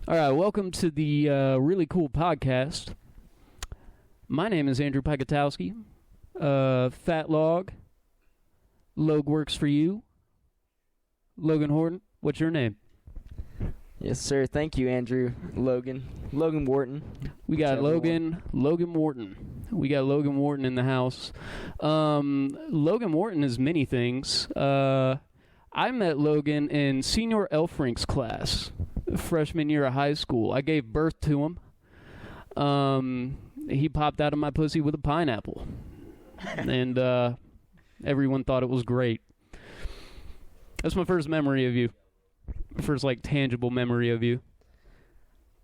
All right, welcome to the really cool podcast. My name is Andrew Pikatowski. Fat Log. LOGWORKS for you. Logan Whorton, what's your name? Yes, sir. Thank you, Andrew. Logan Whorton. We got Logan Whorton. We got Logan Whorton in the house. Logan Whorton is many things. I met Logan in Senior Elfrink's class, freshman year of high school. I gave birth to him. He popped out of my pussy with a pineapple. And everyone thought it was great. That's my first memory of you. First, tangible memory of you.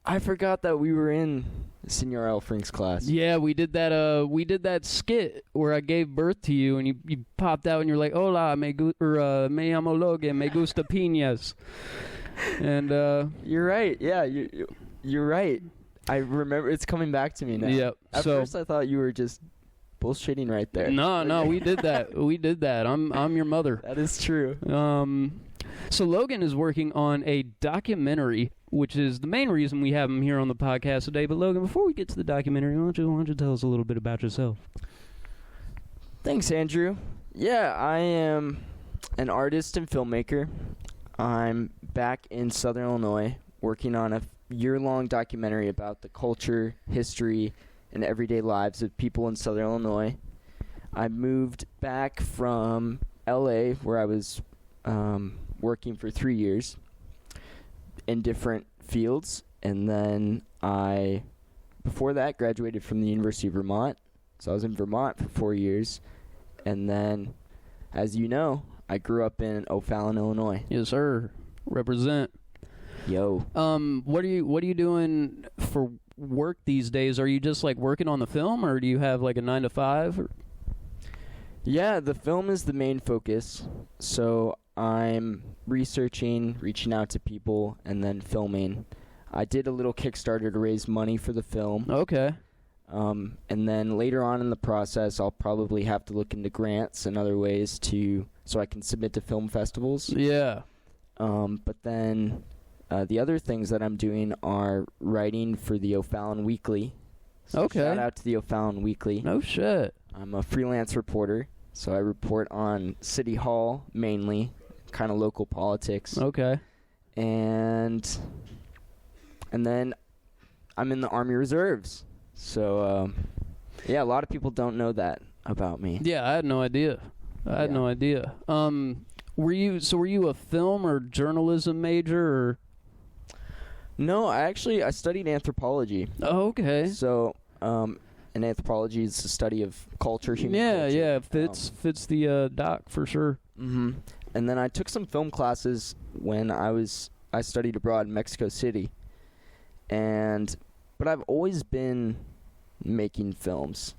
I forgot that we were in Senior Elfrink's class. Yeah, we did that skit where I gave birth to you, and you popped out, and you're like, "Hola, me llamo Logan, me gusta piñas." And you're right. Yeah, you're right. I remember. It's coming back to me now. Yep. At first, I thought you were just bullshitting right there. No, we did that. We did that. I'm your mother. That is true. So Logan is working on a documentary, which is the main reason we have him here on the podcast today. But Logan, before we get to the documentary, why don't you tell us a little bit about yourself? Thanks, Andrew. Yeah, I am an artist and filmmaker. I'm back in Southern Illinois working on a year-long documentary about the culture, history, and everyday lives of people in Southern Illinois. I moved back from L.A., where I was working for 3 years in different fields, and then before that, graduated from the University of Vermont. So I was in Vermont for 4 years, and then, as you know, I grew up in O'Fallon, Illinois. Yes, sir. Represent. Yo. What are you doing for work these days? Are you just working on the film, or do you have a 9 to 5? Or? Yeah, the film is the main focus. So I'm researching, reaching out to people, and then filming. I did a little Kickstarter to raise money for the film. Okay. And then later on in the process, I'll probably have to look into grants and other ways so I can submit to film festivals. Yeah. But then the other things that I'm doing are writing for the O'Fallon Weekly. So okay. Shout out to the O'Fallon Weekly. No shit. I'm a freelance reporter, so I report on City Hall mainly, kind of local politics. Okay. And then I'm in the Army Reserves. So, yeah, a lot of people don't know that about me. Yeah, I had no idea. Were you a film or journalism major, or? No, I studied anthropology. Oh, okay. So, and anthropology is the study of culture, human culture. Yeah, fits the doc for sure. Mm-hmm. And then I took some film classes when I studied abroad in Mexico City. But I've always been making films.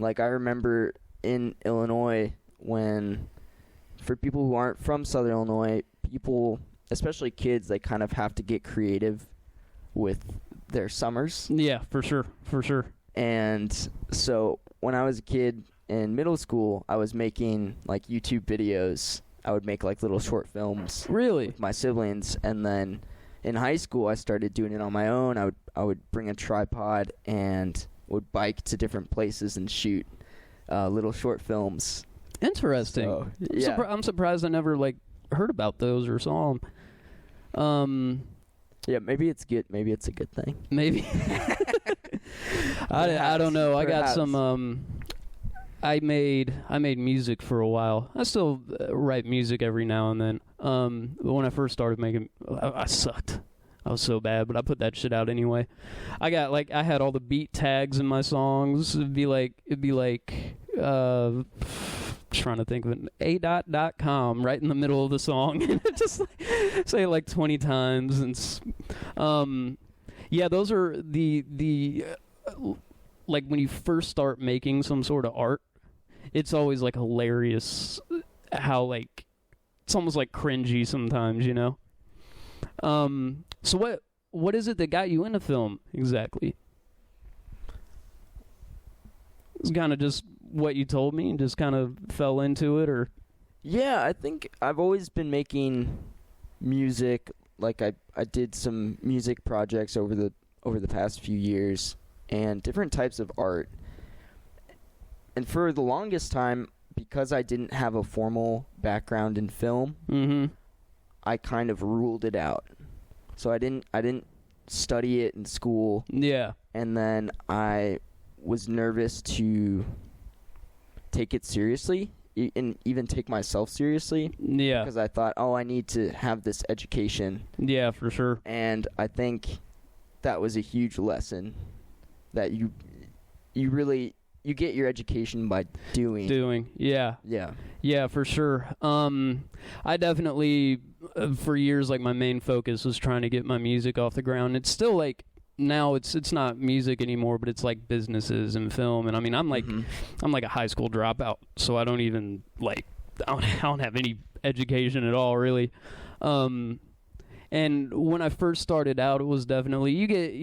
I remember in Illinois when, for people who aren't from Southern Illinois, people, especially kids, they kind of have to get creative with their summers. Yeah, for sure. And so when I was a kid in middle school, I was making YouTube videos. I would make little short films. Really? With my siblings. And then in high school, I started doing it on my own. I would bring a tripod and would bike to different places and shoot little short films. Interesting. So, yeah. I'm surprised I never heard about those or saw them. Yeah, maybe it's good. Maybe it's a good thing. Maybe. I don't know. I got some. I made music for a while. I still write music every now and then. But when I first started making, I sucked. I was so bad, but I put that shit out anyway. I got I had all the beat tags in my songs. It'd be trying to think of it, a.com right in the middle of the song. Just say it 20 times. And yeah, those are the when you first start making some sort of art, it's always hilarious how it's almost cringy sometimes, you know. So what is it that got you into film exactly? It's kind of just what you told me and just kind of fell into it, or? Yeah, I think I've always been making music like I did some music projects over the past few years and different types of art. And for the longest time, because I didn't have a formal background in film, I kind of ruled it out. So I didn't study it in school. Yeah. And then I was nervous to take it seriously and even take myself seriously. Yeah. Because I thought, I need to have this education. Yeah, for sure. And I think that was a huge lesson that you get your education by doing. Yeah. Yeah, for sure. I definitely, for years, like, my main focus was trying to get my music off the ground. It's still, like, now it's not music anymore, but it's, like, businesses and film. And, I mean, I'm like a high school dropout, so I don't even, like, I don't have any education at all, really. And when I first started out, it was definitely, you get,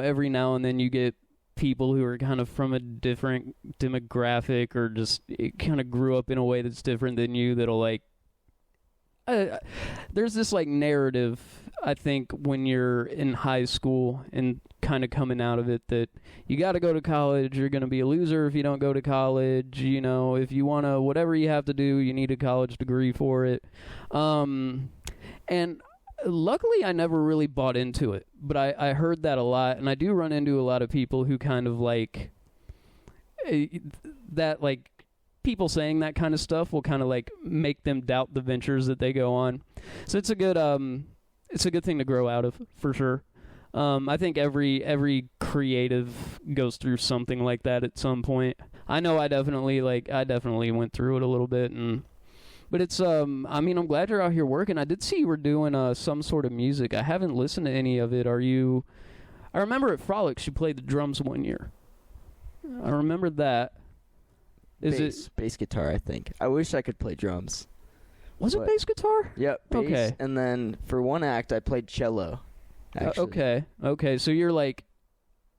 every now and then you get people who are kind of from a different demographic or just it kind of grew up in a way that's different than you that'll like there's this like narrative, I think, when you're in high school and kind of coming out of it that you got to go to college, you're going to be a loser if you don't go to college, if you want to, whatever you have to do, you need a college degree for it. And luckily, I never really bought into it, but I heard that a lot, and I do run into a lot of people who kind of like that, like people saying that kind of stuff will kind of like make them doubt the ventures that they go on. So it's a good thing to grow out of, for sure. I think every creative goes through something like that at some point. I know I definitely went through it a little bit, but it's, I mean, I'm glad you're out here working. I did see you were doing some sort of music. I haven't listened to any of it. I remember at Frolics you played the drums one year. I remember that. Bass guitar, I think. I wish I could play drums. Was it bass guitar? Yep, bass. Okay. And then for one act, I played cello, actually. Okay, so you're like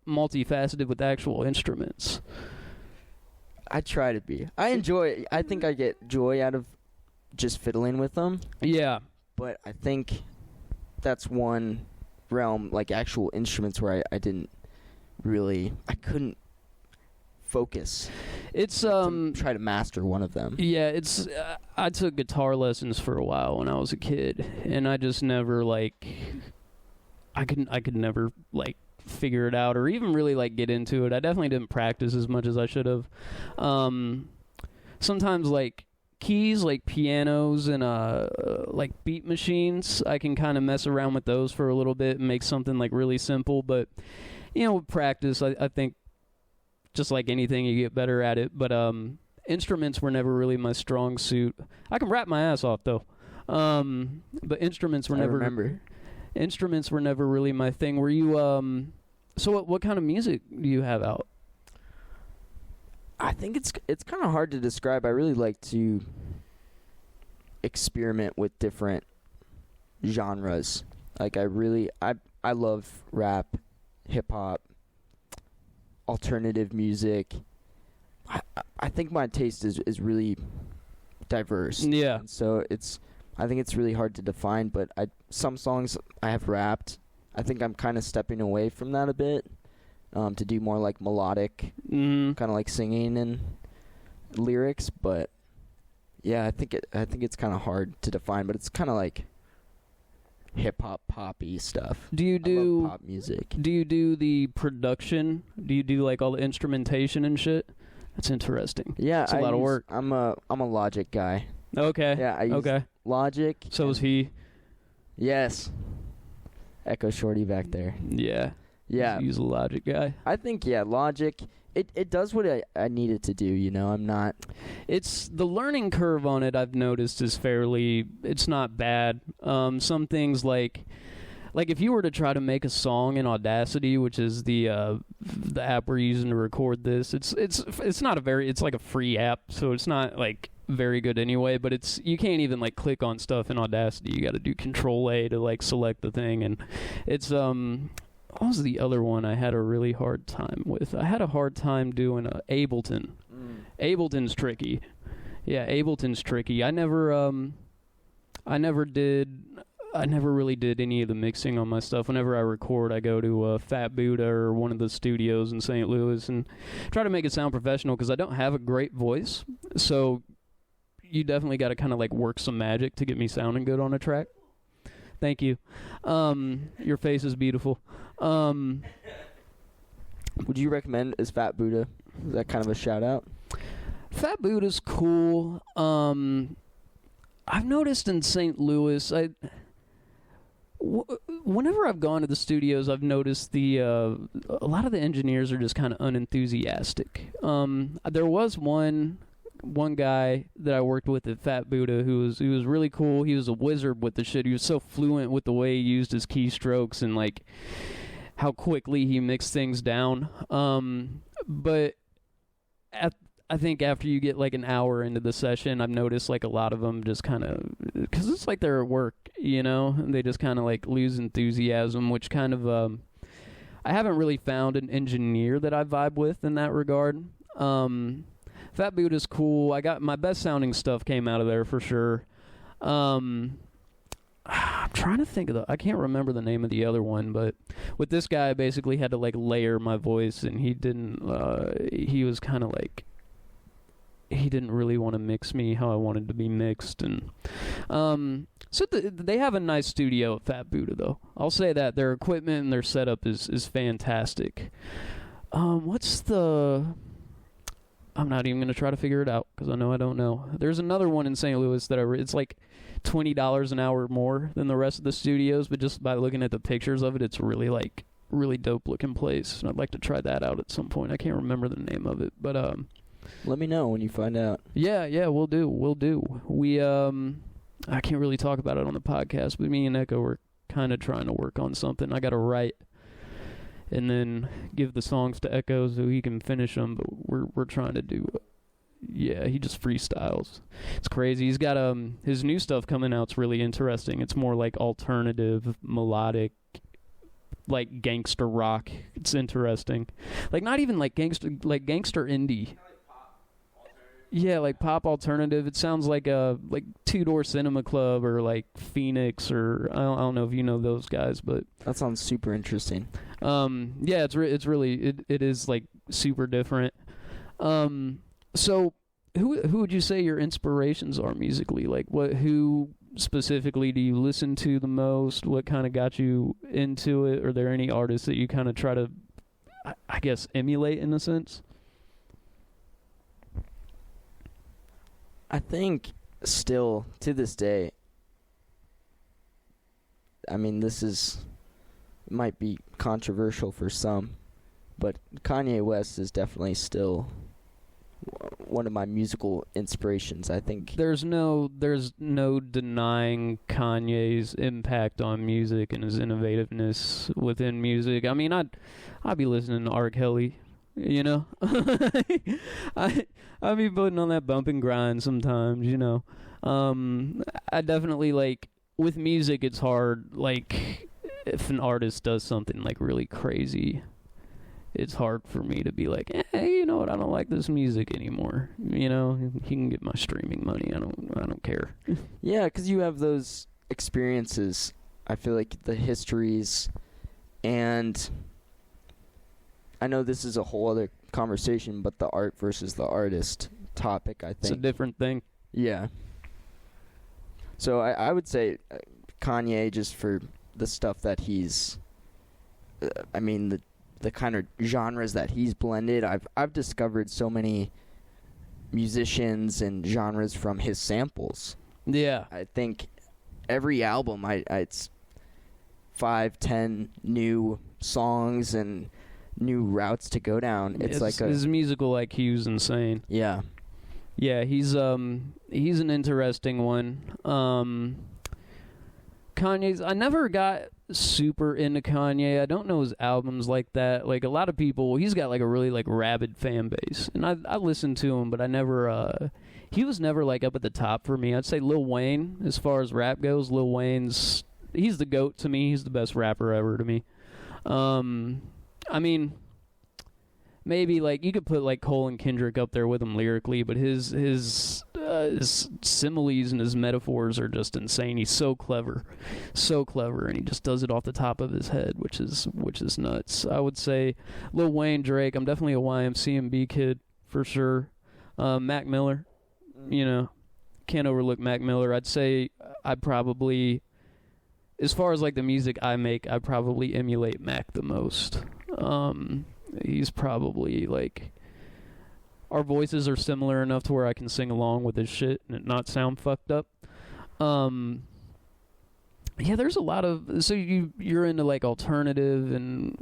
multifaceted with actual instruments. I try to be. I think I get joy out of just fiddling with them. Yeah. But I think that's one realm, like actual instruments, where I couldn't focus. It's to try to master one of them. Yeah, it's I took guitar lessons for a while when I was a kid, and I just never I could never figure it out or even really get into it. I definitely didn't practice as much as I should have. Sometimes keys, pianos and beat machines, I can kind of mess around with those for a little bit and make something really simple, but with practice, I think just like anything, you get better at it. But instruments were never really my strong suit. I can rap my ass off though, but instruments were Instruments were never really my thing. Were you so what kind of music do you have out? I think it's kind of hard to describe. I really like to experiment with different genres. I love rap, hip hop, alternative music. I think my taste is really diverse. Yeah. And so I think it's really hard to define, but some songs I have rapped. I think I'm kind of stepping away from that a bit, to do more melodic, kind of singing and lyrics. But yeah, I think it's kind of hard to define, but it's kind of hip hop, poppy stuff. Do you do I love pop music? Do you do the production? Do you do all the instrumentation and shit? That's interesting. Yeah, it's a lot of work. I'm a Logic guy. Okay. Yeah, I use Logic. So is he. Yes. Echo Shorty back there. Yeah. Yeah. He's a Logic guy. I think, Logic, it does what I need it to do, I'm not... It's the learning curve on it, I've noticed, is it's not bad. Some things like if you were to try to make a song in Audacity, which is the app we're using to record this, it's not it's a free app, so it's not very good anyway, but you can't even click on stuff in Audacity. You got to do Control-A to select the thing, and it's what was the other one I had a really hard time with? I had a hard time doing Ableton. Ableton's tricky. Yeah, Ableton's tricky. I never did. I never really did any of the mixing on my stuff. Whenever I record, I go to Fat Buddha or one of the studios in St. Louis and try to make it sound professional because I don't have a great voice. So you definitely got to kind of like work some magic to get me sounding good on a track. Thank you. Your face is beautiful. Would you recommend as Fat Buddha? Is that kind of a shout out? Fat Buddha's cool. I've noticed in St. Louis, whenever I've gone to the studios, I've noticed a lot of the engineers are just kind of unenthusiastic. There was one guy that I worked with at Fat Buddha who was really cool. He was a wizard with the shit. He was so fluent with the way he used his keystrokes and like how quickly he mixed things down. But I think after you get like an hour into the session, I've noticed like a lot of them just kind of, because it's like they're at work, you know, and they just kind of like lose enthusiasm, which kind of, I haven't really found an engineer that I vibe with in that regard. Fat Buddha's cool. I got my best sounding stuff came out of there for sure. I'm trying to think of I can't remember the name of the other one, but with this guy, I basically had to like layer my voice, and he was kind of like, he didn't really want to mix me how I wanted to be mixed. And so they have a nice studio at Fat Buddha, though. I'll say that. Their equipment and their setup is fantastic. I'm not even going to try to figure it out because I know I don't know. There's another one in St. Louis that it's like $20 an hour more than the rest of the studios, but just by looking at the pictures of it, it's really like really dope looking place. And I'd like to try that out at some point. I can't remember the name of it, but let me know when you find out. Yeah, we'll do. We I can't really talk about it on the podcast, but me and Echo were kind of trying to work on something. I got to write and then give the songs to Echo so he can finish them, but we're trying to do. Yeah, he just freestyles. It's crazy. He's got his new stuff coming out. It's really interesting. It's more like alternative, melodic, like gangster rock. It's interesting. Like not even like gangster indie. Yeah, like pop alternative. It sounds like a Two Door Cinema Club or like Phoenix or I don't know if you know those guys, but that sounds super interesting. Yeah, it's really it is like super different. So who would you say your inspirations are musically? Like who specifically do you listen to the most? What kind of got you into it? Are there any artists that you kind of try to, I guess, emulate in a sense? I think still to this day, I mean, might be controversial for some, but Kanye West is definitely still one of my musical inspirations. I think there's no denying Kanye's impact on music and his innovativeness within music. I mean, I'd be listening to R. Kelly, you know. I be putting on that bump and grind sometimes, you know. I definitely like with music. It's hard. Like if an artist does something like really crazy, it's hard for me to be like, hey, you know what? I don't like this music anymore. You know, he can get my streaming money. I don't care. Yeah, because you have those experiences. I feel like the histories, and I know this is a whole other conversation, but the art versus the artist topic, I think. It's a different thing. Yeah. So I would say Kanye, just for the stuff that he's, I mean, the kind of genres that he's blended. I've discovered so many musicians and genres from his samples. Yeah. I think every album, it's 5-10 new songs and new routes to go down. It's like his musical IQ's insane. Yeah. Yeah, he's an interesting one. Kanye's, I never got super into Kanye. I don't know his albums like that. Like a lot of people, he's got like a really like rabid fan base, and I listened to him, but I never. He was never like up at the top for me. I'd say Lil Wayne, as far as rap goes, he's the GOAT to me. He's the best rapper ever to me. I mean, maybe like you could put like Cole and Kendrick up there with him lyrically, but his his similes and his metaphors are just insane. He's so clever, and he just does it off the top of his head, which is nuts. I would say Lil Wayne, Drake. I'm definitely a YMCMB kid for sure. Mac Miller, can't overlook Mac Miller. I'd say I probably, as far as like the music I make, I probably emulate Mac the most. He's probably like, our voices are similar enough to where I can sing along with his shit and it not sound fucked up. Yeah, there's a lot of, so you're into like alternative, and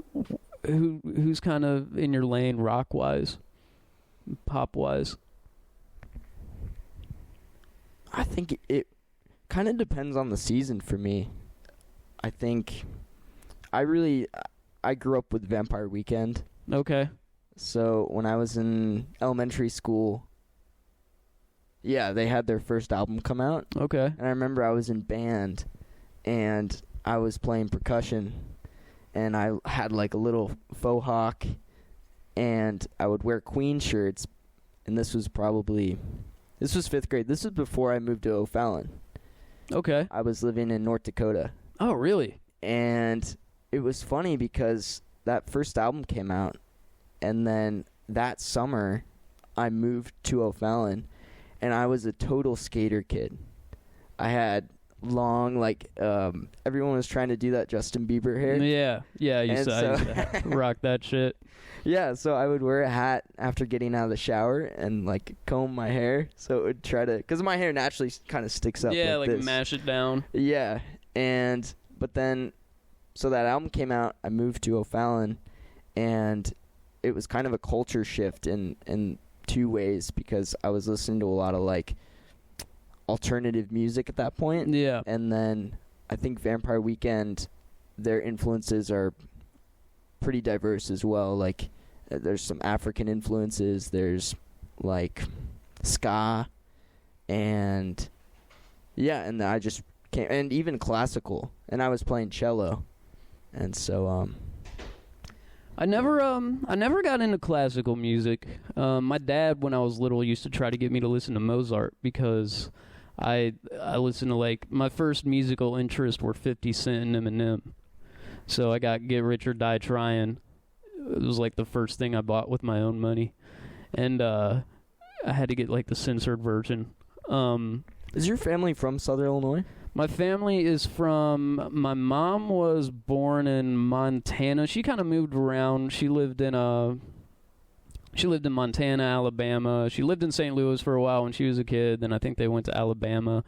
who's kind of in your lane rock wise, pop wise? I think it kind of depends on the season for me. I think I grew up with Vampire Weekend. Okay. So when I was in elementary school, yeah, they had their first album come out. Okay. And I remember I was in band, and I was playing percussion, and I had like a little faux hawk, and I would wear Queen shirts, and this was 5th grade. This was before I moved to O'Fallon. Okay. I was living in North Dakota. Oh, really? And it was funny because that first album came out, and then that summer I moved to O'Fallon, and I was a total skater kid. I had long, like, everyone was trying to do that Justin Bieber hair. Yeah, I used to rock that shit. Yeah, so I would wear a hat after getting out of the shower and, like, comb my hair, so it would try to, because my hair naturally kind of sticks up like this. Mash it down. Yeah, but then, so that album came out, I moved to O'Fallon, and it was kind of a culture shift in two ways, because I was listening to a lot of, like, alternative music at that point. Yeah. And then I think Vampire Weekend, their influences are pretty diverse as well. Like, there's some African influences, there's, like, ska, and, yeah, and I just came, and even classical, and I was playing cello, and so, I never got into classical music. My dad, when I was little, used to try to get me to listen to Mozart because I listened to, like, my first musical interests were 50 Cent and Eminem. So I got Get Rich or Die Trying. It was like the first thing I bought with my own money, and I had to get like the censored version. Is your family from Southern Illinois? My family is from, my mom was born in Montana. She kind of moved around. She lived in Montana, Alabama. She lived in St. Louis for a while when she was a kid. Then I think they went to Alabama.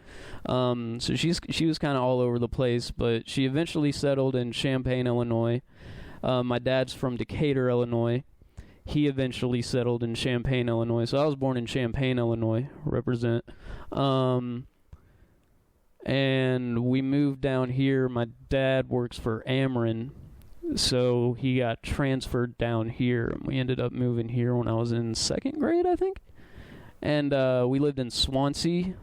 So she was kind of all over the place, but she eventually settled in Champaign, Illinois. My dad's from Decatur, Illinois. He eventually settled in Champaign, Illinois. So I was born in Champaign, Illinois. Represent. And we moved down here. My dad works for Ameren, so he got transferred down here. We ended up moving here when I was in 2nd grade, I think. And we lived in Swansea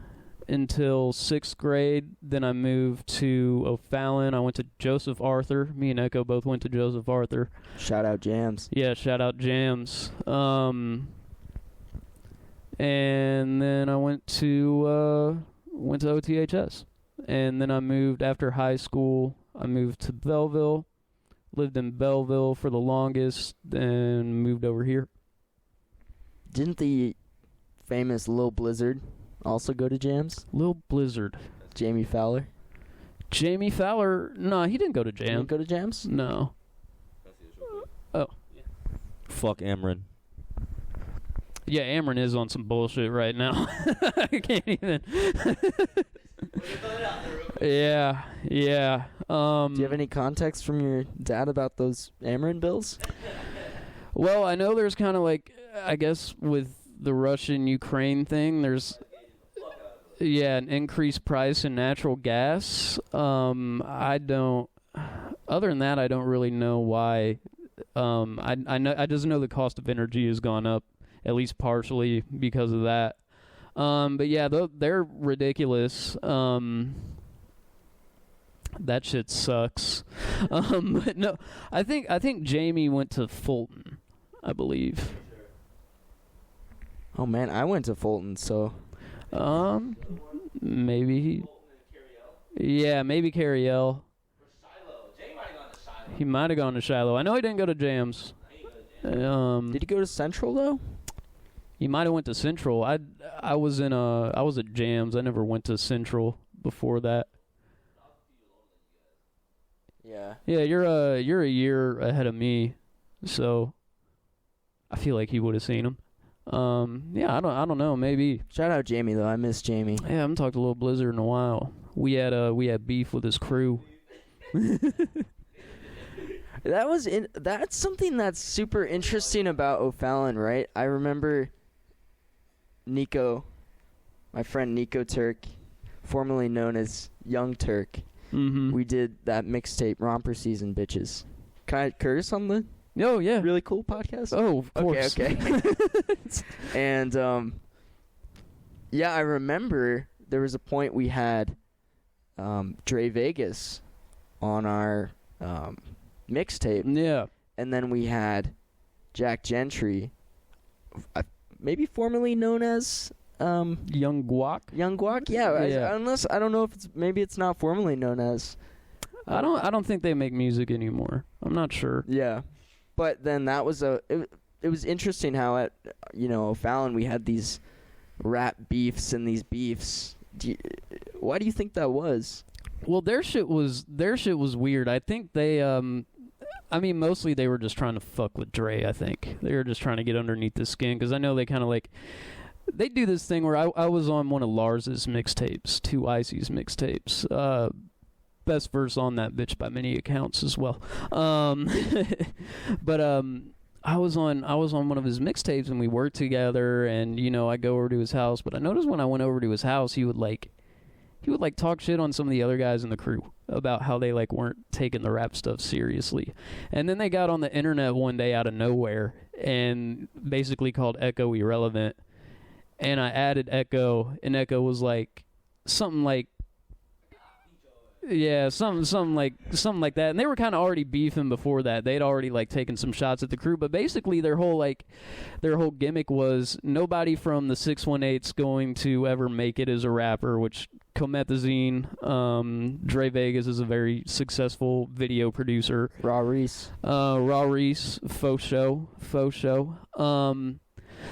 until 6th grade. Then I moved to O'Fallon. I went to Joseph Arthur. Me and Echo both went to Joseph Arthur. Shout out Jams. Yeah, shout out Jams. And then I went to OTHS. And then I moved, after high school, I moved to Belleville, lived in Belleville for the longest, then moved over here. Didn't the famous Lil Blizzard also go to Jams? Lil Blizzard. Jamie Fowler? Jamie Fowler, no, he didn't go to Jams. Didn't go to Jams? No. Oh. Fuck Ameren. Yeah, Ameren is on some bullshit right now. I can't even. Yeah. Do you have any context from your dad about those Ameren bills? Well, I know there's kind of like, I guess with the Russian-Ukraine thing, there's, an increased price in natural gas. Other than that, I don't really know why. I just know the cost of energy has gone up, at least partially because of that. But yeah, they're ridiculous. That shit sucks. But no, I think Jamie went to Fulton, I believe. Oh man, I went to Fulton, so Maybe. Yeah, maybe Carriel. He might have gone to Shiloh. I know he didn't go to Jams. Did he go to Central though? He might have went to Central. I was at Jams. I never went to Central before that. Yeah. Yeah, you're a year ahead of me, so I feel like he would have seen him. Yeah, I don't know, maybe. Shout out Jamie though. I miss Jamie. Yeah, I haven't talked to Lil Blizzard in a while. We had beef with his crew. That's something that's super interesting about O'Fallon, right? I remember Nico, my friend Nico Turk, formerly known as Young Turk. Mm-hmm. We did that mixtape Romper Season, bitches. Can I curse on the Oh, yeah. really cool podcast? Oh, of course. Okay. And yeah, I remember there was a point we had Dre Vegas on our mixtape. Yeah. And then we had Jack Gentry, maybe formerly known as Young Guac. Young Guac. Yeah. Unless I don't know if it's not formally known as. I don't think they make music anymore. I'm not sure. Yeah, but then that was it was interesting how at O'Fallon we had these rap beefs and these beefs. Why do you think that was? Well, their shit was weird. I think they mostly they were just trying to fuck with Dre. I think they were just trying to get underneath the skin because I know they kind of like. They do this thing where I was on one of Lars's mixtapes, 2 Icy's mixtapes. Best verse on that bitch by many accounts as well. But I was on one of his mixtapes and we worked together and I go over to his house. But I noticed when I went over to his house, he would talk shit on some of the other guys in the crew about how they weren't taking the rap stuff seriously. And then they got on the internet one day out of nowhere and basically called Echo irrelevant. And I added Echo, and Echo was something like that. And they were kind of already beefing before that. They'd already taken some shots at the crew, but basically their whole gimmick was nobody from the 618's going to ever make it as a rapper, which Comethazine, Dre Vegas is a very successful video producer. Raw Reese, faux show.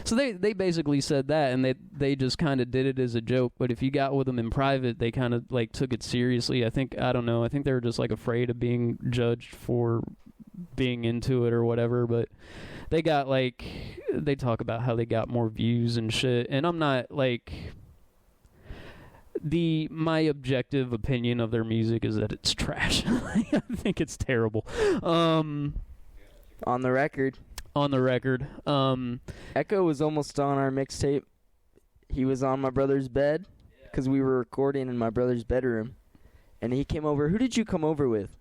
So they basically said that, and they just kind of did it as a joke. But if you got with them in private, they kind of took it seriously. I don't know. I think they were just afraid of being judged for being into it or whatever. But they got they talk about how they got more views and shit. And I'm not my objective opinion of their music is that it's trash. I think it's terrible. On the record. Echo was almost on our mixtape. He was on my brother's bed because we were recording in my brother's bedroom. And he came over. Who did you come over with? I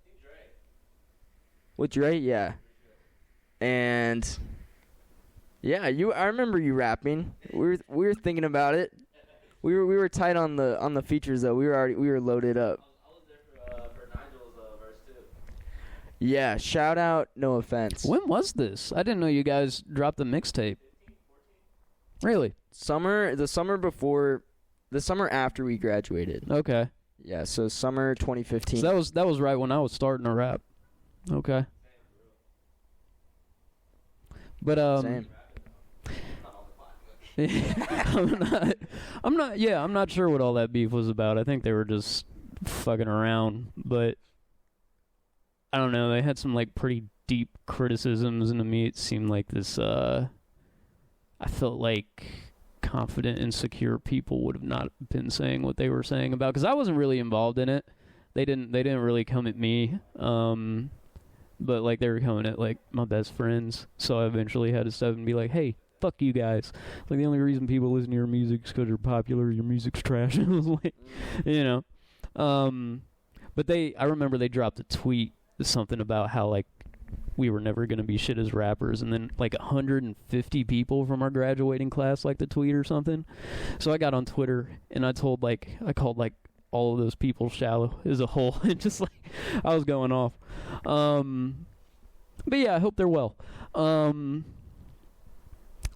think Dre. With Dre? Yeah. And yeah, I remember you rapping. We were thinking about it. We were tight on the features though. We were loaded up. I was there for Nigel's verse too. Yeah, shout out No Offense. When was this? I didn't know you guys dropped the mixtape. 15, 14. Really? The summer after we graduated. Okay. Yeah, so summer 2015. So that was right when I was starting to rap. Okay. But Same. I'm not sure what all that beef was about. I think they were just fucking around, but I don't know. They had some pretty deep criticisms, and to me it seemed like this I felt like confident and secure people would have not been saying what they were saying about, because I wasn't really involved in it. They didn't really come at me, but they were coming at my best friends. So I eventually had to step and be like, hey, fuck you guys. The only reason people listen to your music is because you're popular. Your music's trash. It was but I remember they dropped a tweet, something about how we were never going to be shit as rappers, and then 150 people from our graduating class the tweet or something. So I got on Twitter and I called all of those people shallow as a whole, and just I was going off. But yeah, I hope they're well.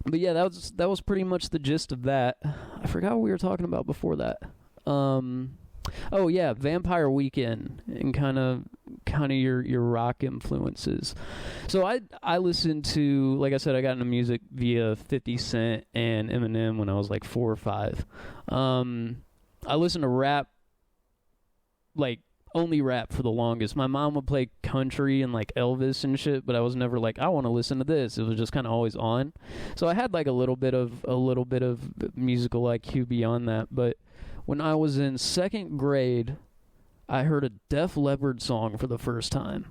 But yeah, that was pretty much the gist of that. I forgot what we were talking about before that. Oh yeah, Vampire Weekend and kind of your rock influences. So I listened to, like I said, I got into music via 50 Cent and Eminem when I was like 4 or 5. I listened to rap, like only rap for the longest. My mom would play country and like Elvis and shit, but I was never like, I want to listen to this. It was just kind of always on. So I had like a little bit of musical IQ beyond that. But when I was in 2nd grade, I heard a Def Leppard song for the first time.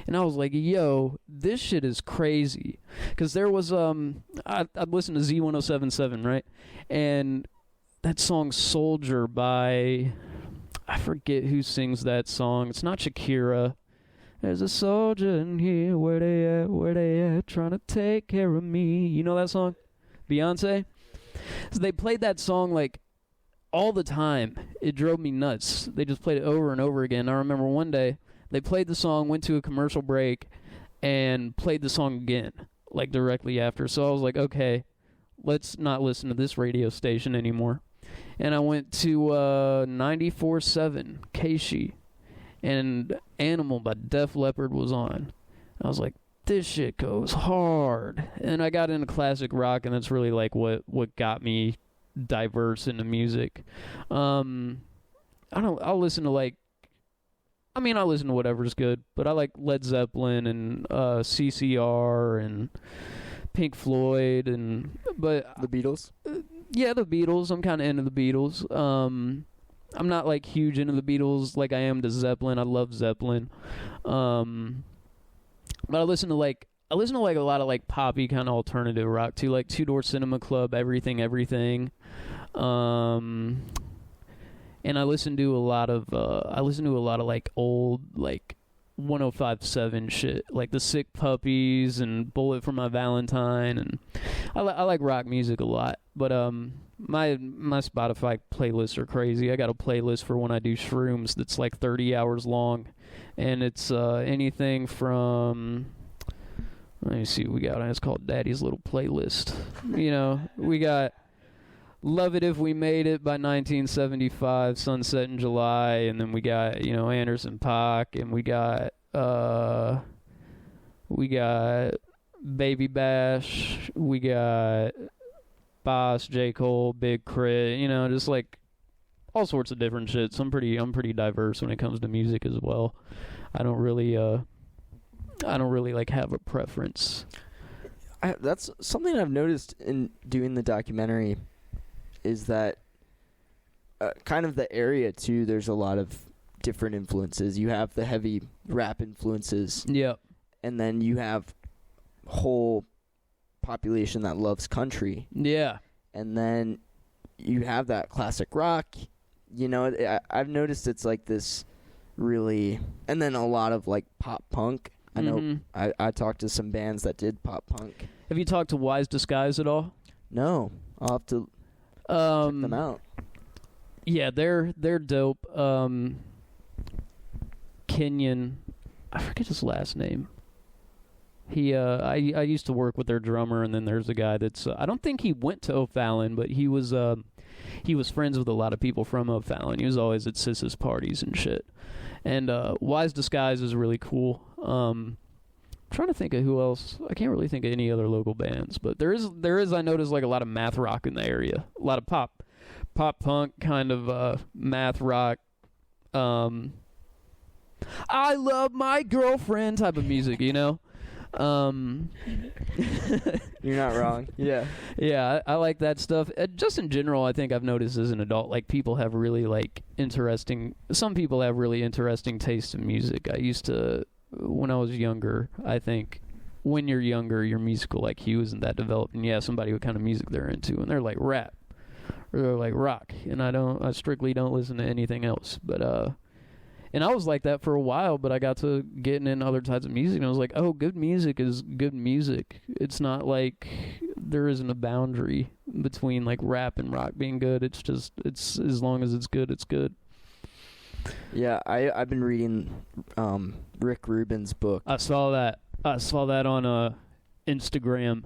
And I was like, yo, this shit is crazy. Because there was, I'd listened to Z1077, right? And that song Soldier by, I forget who sings that song. It's not Shakira. There's a soldier in here, where they at, trying to take care of me. You know that song? Beyonce? So they played that song like all the time. It drove me nuts. They just played it over and over again. I remember one day they played the song, went to a commercial break, and played the song again, like directly after. So I was like, okay, let's not listen to this radio station anymore. And I went to 94.7 Keishi, and Animal by Def Leppard was on. I was like, this shit goes hard. And I got into classic rock, and that's really like what got me diverse into music. I'll listen to I listen to whatever's good, but I like Led Zeppelin and CCR and Pink Floyd but The Beatles? Yeah, the Beatles. I'm kind of into the Beatles. I'm not like huge into the Beatles like I am to Zeppelin. I love Zeppelin. But I listen to like a lot of like poppy kind of alternative rock too, like Two Door Cinema Club, Everything. And I listen to a lot of like old like 105.7 shit, like the Sick Puppies and Bullet for My Valentine, and I like rock music a lot. But my Spotify playlists are crazy. I got a playlist for when I do shrooms that's like 30 hours long, and it's anything from, let me see what we got. It's called Daddy's Little Playlist. You know, we got Love It If We Made It by 1975, Sunset in July, and then we got, Anderson .Paak, and we got Baby Bash, we got Boss, J. Cole, Big Crit, just like all sorts of different shit. So I'm pretty diverse when it comes to music as well. I don't really like have a preference. That's something I've noticed in doing the documentary, is that kind of the area too, there's a lot of different influences. You have the heavy rap influences. Yep. And then you have whole population that loves country. Yeah. And then you have that classic rock. I've noticed it's like this really, and then a lot of like pop punk. I know I talked to some bands that did pop punk. Have you talked to Wise Disguise at all? No. I'll have to check them out. Yeah, they're dope. Kenyon, I forget his last name. He I used to work with their drummer, and then there's a guy that's I don't think he went to O'Fallon, but he was friends with a lot of people from O'Fallon. He was always at Sis's parties and shit. And Wise Disguise is really cool. Trying to think of who else. I can't really think of any other local bands, but there is I noticed like a lot of math rock in the area. A lot of pop punk kind of math rock. I love my girlfriend type of music, You're not wrong. Yeah. Yeah, I like that stuff. Just in general, I think I've noticed as an adult, like people have really some people have really interesting taste in music. I used to, when I was younger, I think when you're younger, your musical IQ isn't that developed, and somebody what kind of music they're into, and they're like rap or they're like rock, and I strictly don't listen to anything else. But and I was like that for a while, but I got to getting in other types of music, and I was like, oh, good music is good music. It's not like there isn't a boundary between like rap and rock being good. It's just it's as long as it's good, it's good. Yeah, I've been reading Rick Rubin's book. I saw that on Instagram.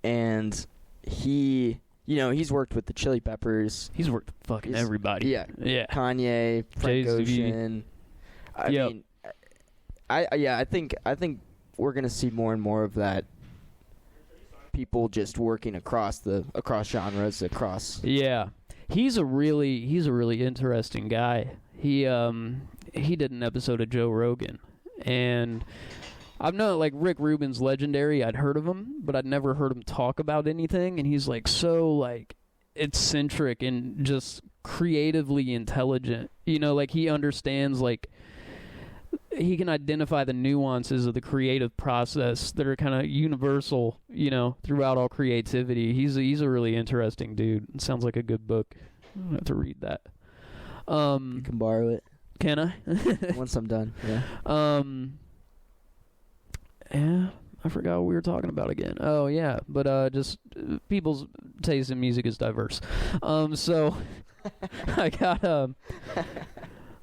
and he's worked with the Chili Peppers. He's worked with fucking everybody. Yeah. Yeah. Kanye, Frank Jay-Z. Ocean. I Yep. mean, I think we're gonna see more and more of that. People just working across genres, across. Yeah. He's a really interesting guy. He did an episode of Joe Rogan, and I've known, like, Rick Rubin's legendary. I'd heard of him, but I'd never heard him talk about anything. And he's like so like eccentric and just creatively intelligent. You know, like he understands, like he can identify the nuances of the creative process that are kind of universal, you know, throughout all creativity. He's a really interesting dude. It sounds like a good book. I have to read that. You can borrow it. Can I? Once I'm done. Yeah. Yeah, I forgot what we were talking about again. Oh, yeah, but just people's taste in music is diverse. So I got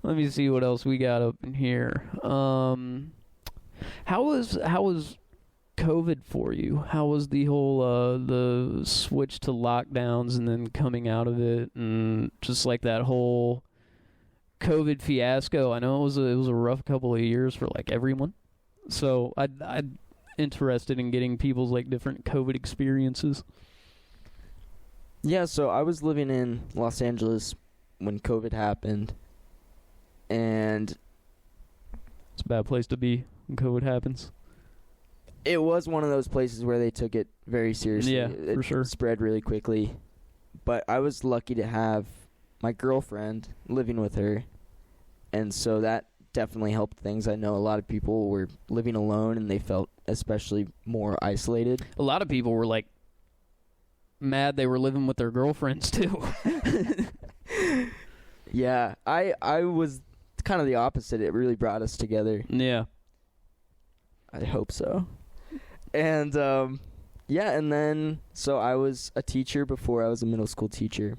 let me see what else we got up in here. How was COVID for you? How was the whole the switch to lockdowns and then coming out of it, and just like that whole COVID fiasco? I know it was a rough couple of years for like everyone. So I'm interested in getting people's like different COVID experiences. Yeah, so I was living in Los Angeles when COVID happened, and It's a bad place to be when COVID happens. it was one of those places where they took it very seriously. Yeah, it for sure. spread really quickly. But I was lucky to have my girlfriend living with her, and so that definitely helped things. I know a lot of people were living alone, and they felt especially more isolated. A lot of people were like mad they were living with their girlfriends too. Yeah, I was kind of the opposite. It really brought us together. Yeah. I hope so. And yeah, and then so I was a teacher before. I was a middle school teacher,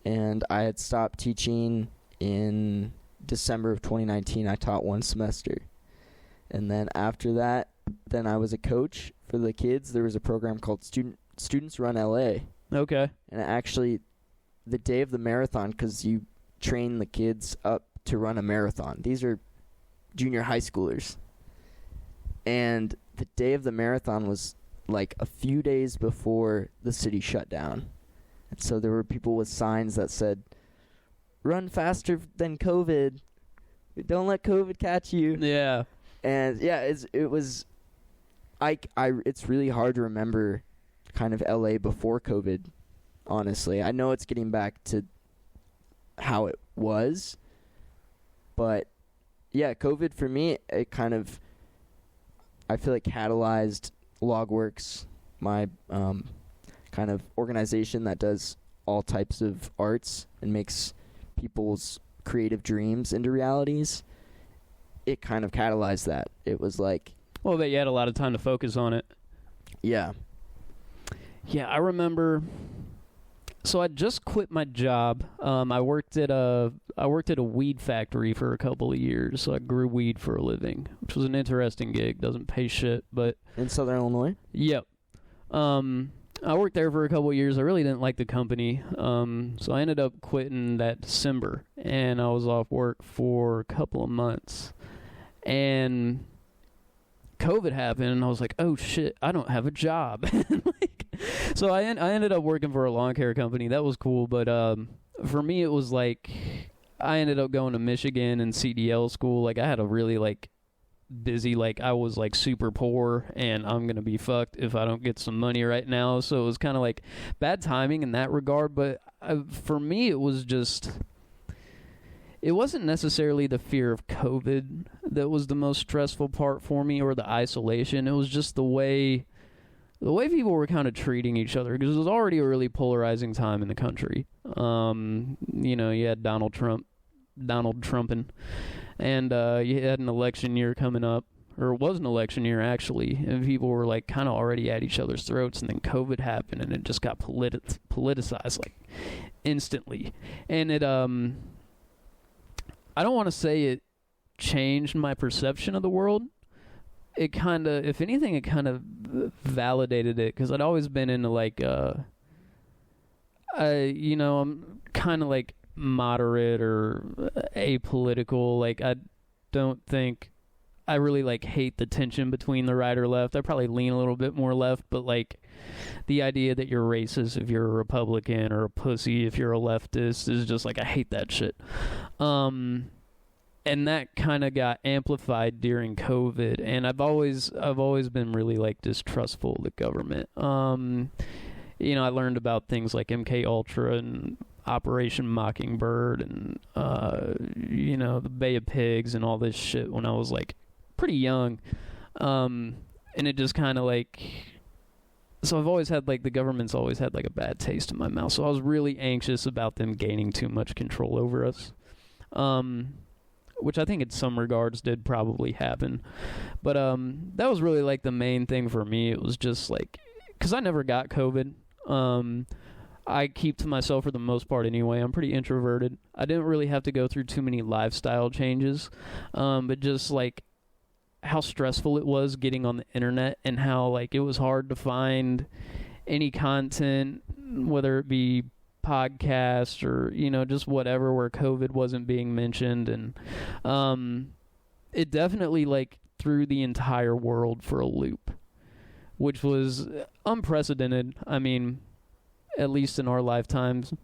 and I had stopped teaching in December of 2019. I taught one semester, and then after that, then I was a coach for the kids. There was a program called Students Run LA, Okay. and actually the day of the marathon, because you train the kids up to run a marathon. These are junior high schoolers, and the day of the marathon was like a few days before the city shut down, and so there were people with signs that said, "Run faster than COVID. Don't let COVID catch you." Yeah. And yeah, it's really hard to remember kind of LA before COVID, honestly. I know it's getting back to how it was, but yeah, COVID for me, it kind of, I feel like catalyzed LOGWORKS, my kind of organization that does all types of arts and makes people's creative dreams into realities. It kind of catalyzed that. It was like, Well, but you had a lot of time to focus on it. yeah. Yeah, I remember. So I just quit my job. I worked at a weed factory for a couple of years. So I grew weed for a living, which was an interesting gig. Doesn't pay shit, but In Southern Illinois? yep. I worked there for a couple of years. I really didn't like the company, so I ended up quitting that December, and I was off work for a couple of months. And COVID happened, and I was like, "Oh shit, I don't have a job." So I ended up working for a lawn care company. That was cool, but for me, it was like I ended up going to Michigan and CDL school. Like I had a really like busy, like I was like super poor, and I'm gonna be fucked if I don't get some money right now. So it was kind of like bad timing in that regard. But for me, it was just. It wasn't necessarily the fear of COVID that was the most stressful part for me, or the isolation. It was just the way people were kind of treating each other, because it was already a really polarizing time in the country. You know, you had Donald Trumping, and you had an election year coming up, or it was an election year actually, and people were like kind of already at each other's throats, and then COVID happened, and it just got politicized like instantly, and it I don't want to say it changed my perception of the world, it kind of, if anything, it kind of validated it, because I'd always been into like, I'm kind of like moderate or apolitical. Like, I don't think I really like hate the tension between the right or left. I probably lean a little bit more left, but like the idea that you're racist if you're a Republican or a pussy if you're a leftist is just like, I hate that shit. And that kind of got amplified during COVID, and I've always been really like distrustful of the government. I learned about things like MK Ultra and Operation Mockingbird and the Bay of Pigs and all this shit when I was like pretty young, and it just kind of like, so I've always had like, the government's always had like a bad taste in my mouth, so I was really anxious about them gaining too much control over us, which I think in some regards did probably happen, but that was really like the main thing for me. It was just like, because I never got COVID. I keep to myself for the most part anyway. I'm pretty introverted. I didn't really have to go through too many lifestyle changes, but just like how stressful it was getting on the internet, and how like it was hard to find any content, whether it be podcasts or just whatever, where COVID wasn't being mentioned, and it definitely like threw the entire world for a loop, which was unprecedented. I mean, at least in our lifetimes.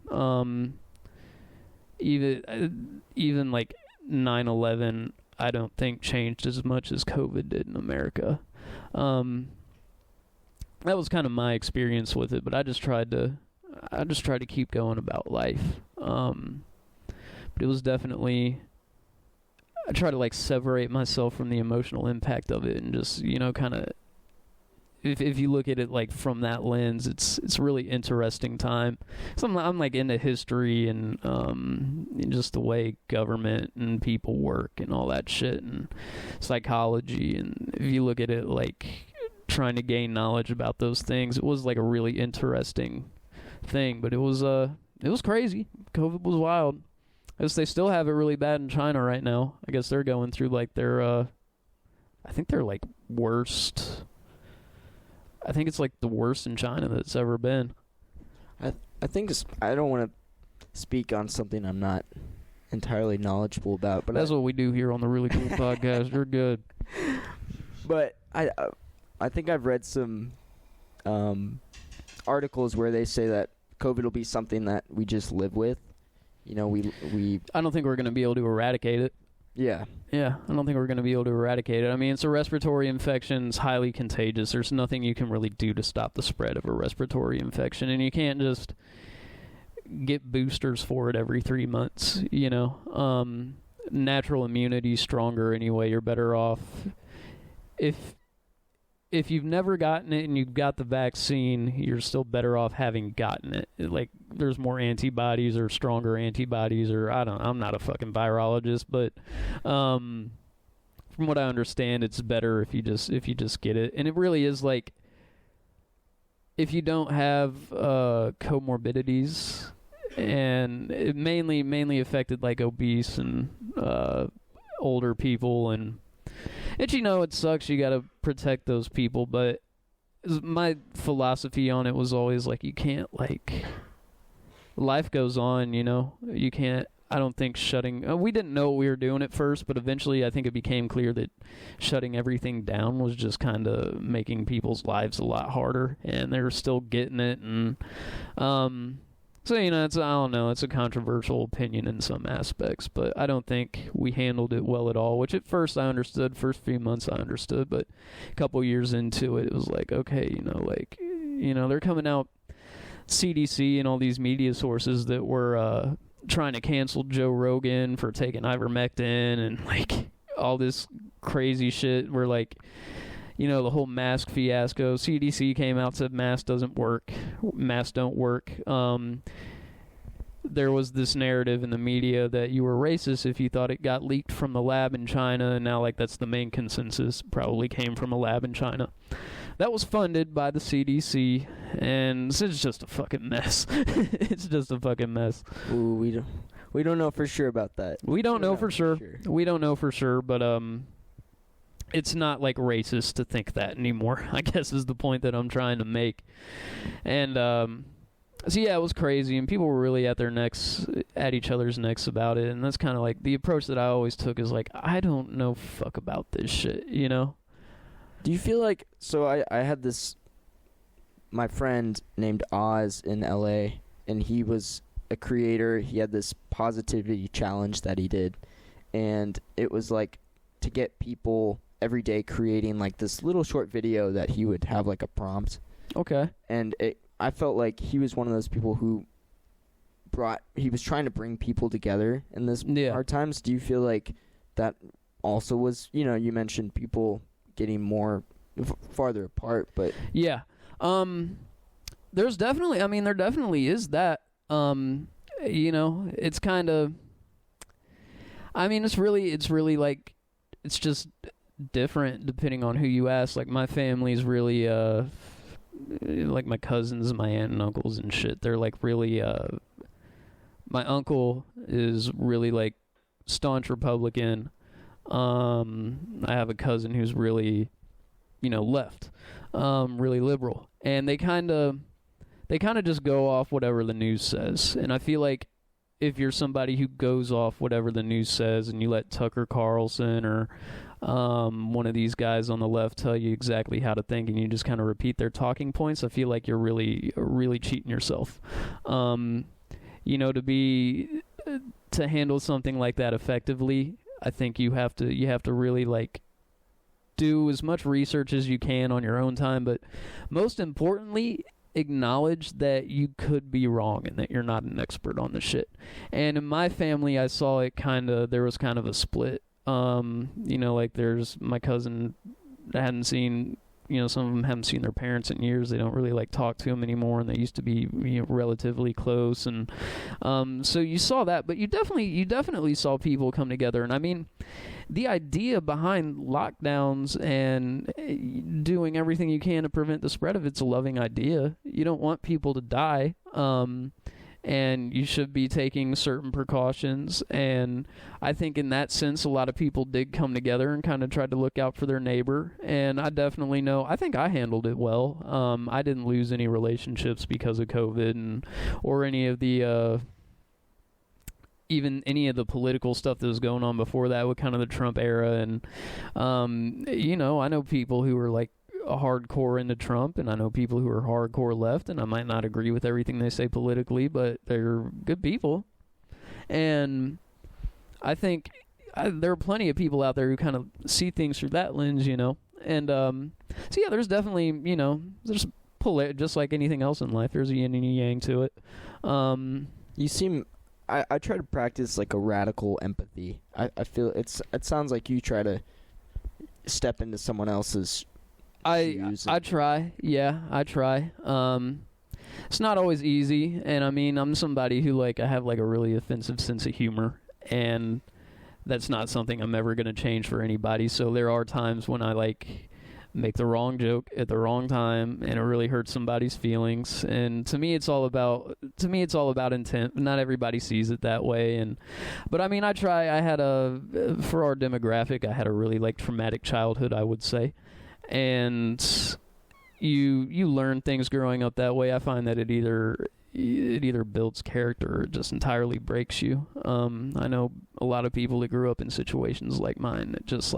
Even like 9/11, I don't think changed as much as COVID did in America. That was kind of my experience with it, but I just tried to keep going about life. But it was definitely, I try to like separate myself from the emotional impact of it, and just kind of, if you look at it like from that lens, it's a really interesting time. So I'm like into history and just the way government and people work and all that shit, and psychology. And if you look at it like trying to gain knowledge about those things, it was like a really interesting thing. But it was crazy. COVID was wild. I guess they still have it really bad in China right now. I guess they're going through like their I think they're like worst. I think it's like the worst in China that's ever been. I think I don't want to speak on something I'm not entirely knowledgeable about, but that's what we do here on the Really Cool Podcast. You're good. But I think I've read some articles where they say that COVID will be something that we just live with. We I don't think we're going to be able to eradicate it. Yeah. Yeah, I don't think we're going to be able to eradicate it. I mean, it's a respiratory infection. It's highly contagious. There's nothing you can really do to stop the spread of a respiratory infection, and you can't just get boosters for it every 3 months, Natural immunity is stronger anyway. You're better off. If you've never gotten it and you've got the vaccine, you're still better off having gotten it. Like, there's more antibodies or stronger antibodies, or I'm not a fucking virologist, but from what I understand, it's better if you just get it. And it really is like, if you don't have comorbidities, and it mainly affected like obese and older people, and it sucks, you gotta protect those people, but my philosophy on it was always like, you can't, like, life goes on, you can't, I don't think we didn't know what we were doing at first, but eventually I think it became clear that shutting everything down was just kind of making people's lives a lot harder, and they're still getting it, and so, I don't know, it's a controversial opinion in some aspects, but I don't think we handled it well at all, which at first I understood, first few months I understood, but a couple years into it, it was like, okay, they're coming out, CDC and all these media sources that were trying to cancel Joe Rogan for taking ivermectin and, like, all this crazy shit where, like, the whole mask fiasco. CDC came out, said masks don't work. There was this narrative in the media that you were racist if you thought it got leaked from the lab in China, and now, like, that's the main consensus. Probably came from a lab in China. That was funded by the CDC, and it's just a fucking mess. It's just a fucking mess. Ooh, we don't know for sure about that. We don't know for sure. We don't know for sure, but it's not like racist to think that anymore, I guess is the point that I'm trying to make. And so yeah, it was crazy, and people were really at each other's necks about it, and that's kind of like the approach that I always took is like, I don't know fuck about this shit, you know? Do you feel like, so I had my friend named Oz in LA, and he was a creator. He had this positivity challenge that he did, and it was like to get people every day creating like this little short video that he would have like a prompt. Okay. And I felt like he was one of those people who he was trying to bring people together in this hard times. Do you feel like that also was, you mentioned people getting more farther apart, but yeah, there definitely is that. It's kind of, it's really like, it's just different depending on who you ask. Like my family's really like my cousins, my aunt and uncles and shit, they're like really my uncle is really like staunch Republican. I have a cousin who's really left, really liberal, and they kind of just go off whatever the news says. And I feel like if you're somebody who goes off whatever the news says and you let Tucker Carlson or one of these guys on the left tell you exactly how to think and you just kind of repeat their talking points, I feel like you're really, really cheating yourself. To handle something like that effectively, I think you have to really like do as much research as you can on your own time, but most importantly, acknowledge that you could be wrong and that you're not an expert on the shit. And in my family, I saw it there was kind of a split. Like there's my cousin that hadn't seen, some of them haven't seen their parents in years. They don't really like talk to them anymore, and they used to be relatively close. And so you saw that, but you definitely saw people come together. And the idea behind lockdowns and doing everything you can to prevent the spread of it's a loving idea. You don't want people to die, and you should be taking certain precautions. And I think in that sense, a lot of people did come together and kind of tried to look out for their neighbor. And I definitely know, I think I handled it well. I didn't lose any relationships because of COVID or any of the even any of the political stuff that was going on before that with kind of the Trump era. And, I know people who were like hardcore into Trump, and I know people who are hardcore left, and I might not agree with everything they say politically, but they're good people. And I think there are plenty of people out there who kind of see things through that lens, And so, yeah, there's definitely, there's just like anything else in life, there's a yin and a yang to it. You seem... I try to practice like a radical empathy. I feel it sounds like you try to step into someone else's shoes. I try. Yeah, I try. It's not always easy, and I'm somebody who I have a really offensive sense of humor, and that's not something I'm ever going to change for anybody. So there are times when I make the wrong joke at the wrong time, and it really hurts somebody's feelings. And to me, it's all about intent. Not everybody sees it that way. But I try. For our demographic, I had a really traumatic childhood, I would say. And you learn things growing up that way. I find that it either builds character or it just entirely breaks you. I know a lot of people that grew up in situations like mine that just